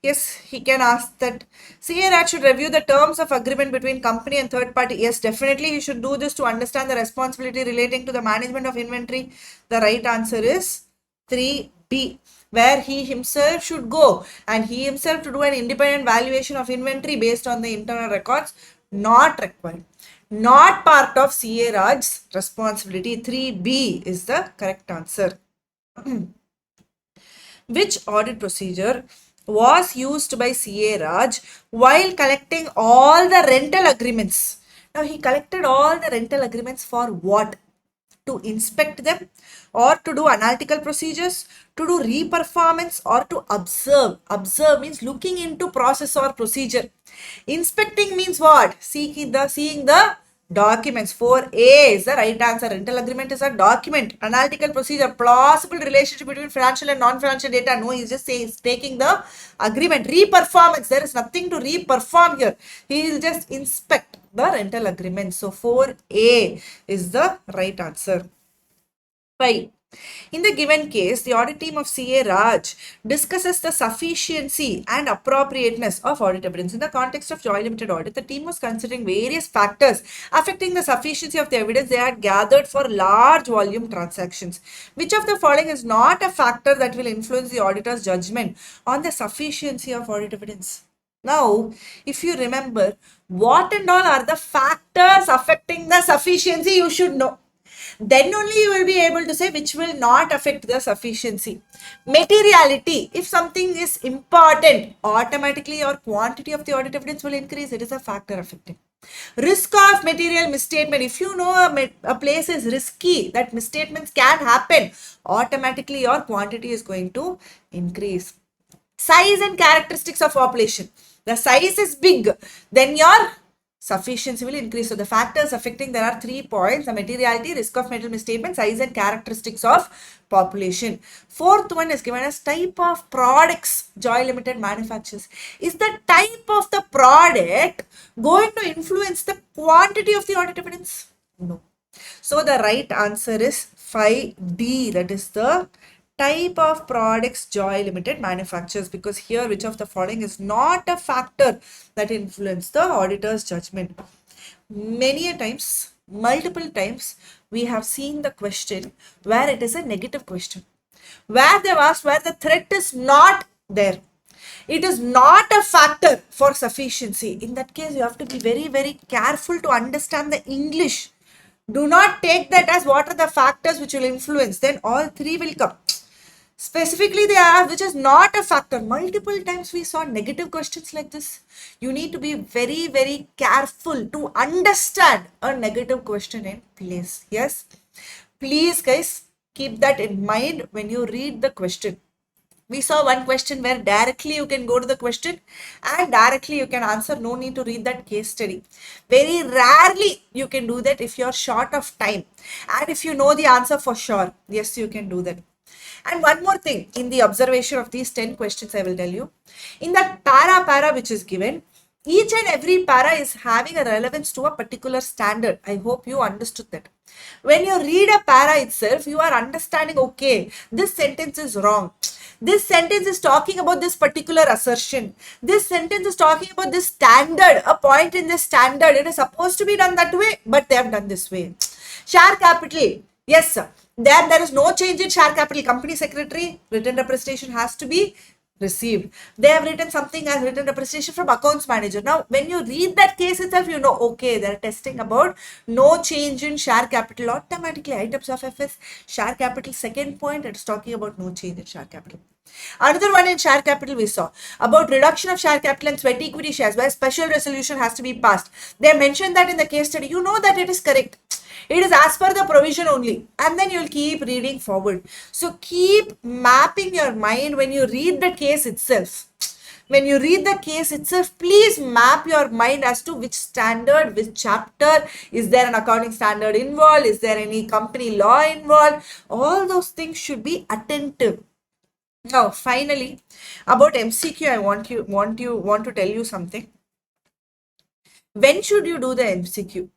Yes, he can ask that. CA Raj should review the terms of agreement between company and third party. Yes, definitely he should do this to understand the responsibility relating to the management of inventory. The right answer is 3B, where he himself should go and he himself to do an independent valuation of inventory based on the internal records. Not required. Not part of CA Raj's responsibility. 3B is the correct answer. Which audit procedure was used by CA Raj while collecting all the rental agreements? Now he collected all the rental agreements for what? To inspect them, or to do analytical procedures, to do reperformance, or to observe. Observe means looking into process or procedure. Inspecting means what? Seeing the documents. 4A is the right answer. Rental agreement is a document. Analytical procedure, plausible relationship between financial and non-financial data. No, he's just saying he's taking the agreement. Reperformance, there is nothing to reperform here. He will just inspect the rental agreement. So 4A is the right answer. 5. In the given case, the audit team of CA Raj discusses the sufficiency and appropriateness of audit evidence. In the context of Joy Limited audit, the team was considering various factors affecting the sufficiency of the evidence they had gathered for large volume transactions. Which of the following is not a factor that will influence the auditor's judgment on the sufficiency of audit evidence? Now, if you remember, what and all are the factors affecting the sufficiency, you should know. Then only you will be able to say which will not affect the sufficiency. Materiality, if something is important, automatically your quantity of the audit evidence will increase. It is a factor affecting. Risk of material misstatement, if you know a place is risky, that misstatements can happen, automatically your quantity is going to increase. Size and characteristics of population. The size is big, then your sufficiency will increase. So the factors affecting, there are 3 points: the materiality, risk of material misstatement, size and characteristics of population. Fourth one is given as type of products Joy Limited manufactures. Is the type of the product going to influence the quantity of the audit evidence? No. So the right answer is 5D, that is the type of products Joy Limited manufactures, because here which of the following is not a factor that influence the auditor's judgment. Many a times, multiple times, we have seen the question where it is a negative question, where they've asked where the threat is not there. It is not a factor for sufficiency. In that case, you have to be very, very careful to understand the English. Do not take that as what are the factors which will influence. Then all 3 will come. Specifically, they are which is not a factor. Multiple times we saw negative questions like this. You need to be very, very careful to understand a negative question in place. Yes, please guys, keep that in mind when you read the question. We saw one question where directly you can go to the question and directly you can answer. No need to read that case study. Very rarely you can do that if you're short of time and if you know the answer for sure. Yes, you can do that. And one more thing, in the observation of these 10 questions, I will tell you. In that para which is given, each and every para is having a relevance to a particular standard. I hope you understood that. When you read a para itself, you are understanding, okay, this sentence is wrong. This sentence is talking about this particular assertion. This sentence is talking about this standard, a point in this standard. It is supposed to be done that way, but they have done this way. Share capital. Yes, sir. There is no change in share capital. Company secretary, written representation has to be received. They have written something as written representation from accounts manager. Now, when you read that case itself, you know, okay, they're testing about no change in share capital. Automatically, items of FS, share capital, second point, it's talking about no change in share capital. Another one in share capital we saw about reduction of share capital and sweat equity shares where special resolution has to be passed. They mentioned that in the case study. You know that it is correct. It is as per the provision only, and then you'll keep reading forward. So keep mapping your mind when you read the case itself. When you read the case itself, please map your mind as to which standard, which chapter, is there an accounting standard involved, is there any company law involved. All those things should be attentive. Now, finally, about MCQ, I want to tell you something. When should you do the MCQ?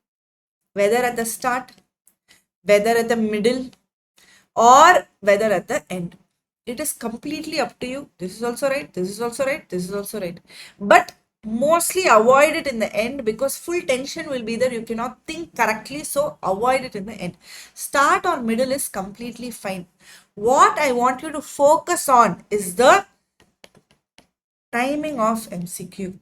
Whether at the start, whether at the middle, or whether at the end. It is completely up to you. This is also right, this is also right, this is also right. But mostly avoid it in the end because full tension will be there. You cannot think correctly, so avoid it in the end. Start or middle is completely fine. What I want you to focus on is the timing of MCQ.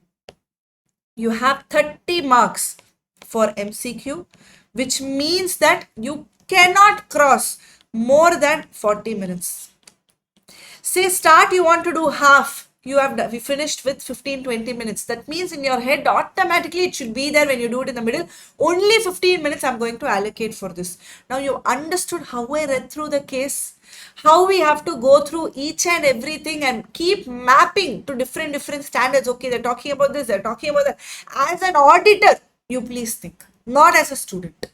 You have 30 marks for MCQ, which means that you cannot cross more than 40 minutes. Say start, you want to do half. We finished with 15-20 minutes. That means in your head automatically it should be there when you do it in the middle. Only 15 minutes I'm going to allocate for this. Now you understood how I read through the case, how we have to go through each and everything and keep mapping to different standards. Okay, they're talking about this, they're talking about that. As an auditor, you please think, not as a student.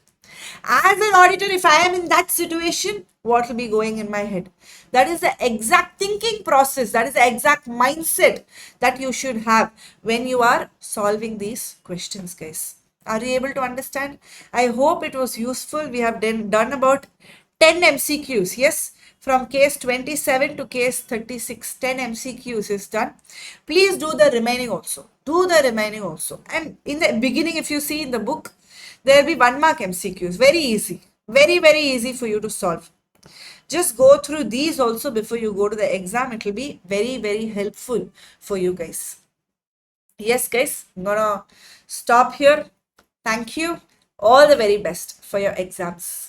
As an auditor, if I am in that situation, what will be going in my head? That is the exact thinking process. That is the exact mindset that you should have when you are solving these questions, guys. Are you able to understand? I hope it was useful. We have done about 10 MCQs. Yes, from case 27 to case 36, 10 MCQs is done. Please do the remaining also. Do the remaining also. And in the beginning, if you see in the book, there will be 1 mark MCQs. Very easy. Very, very easy for you to solve. Just go through these also before you go to the exam. It will be very, very helpful for you guys. Yes, guys, I'm gonna stop here. Thank you. All the very best for your exams.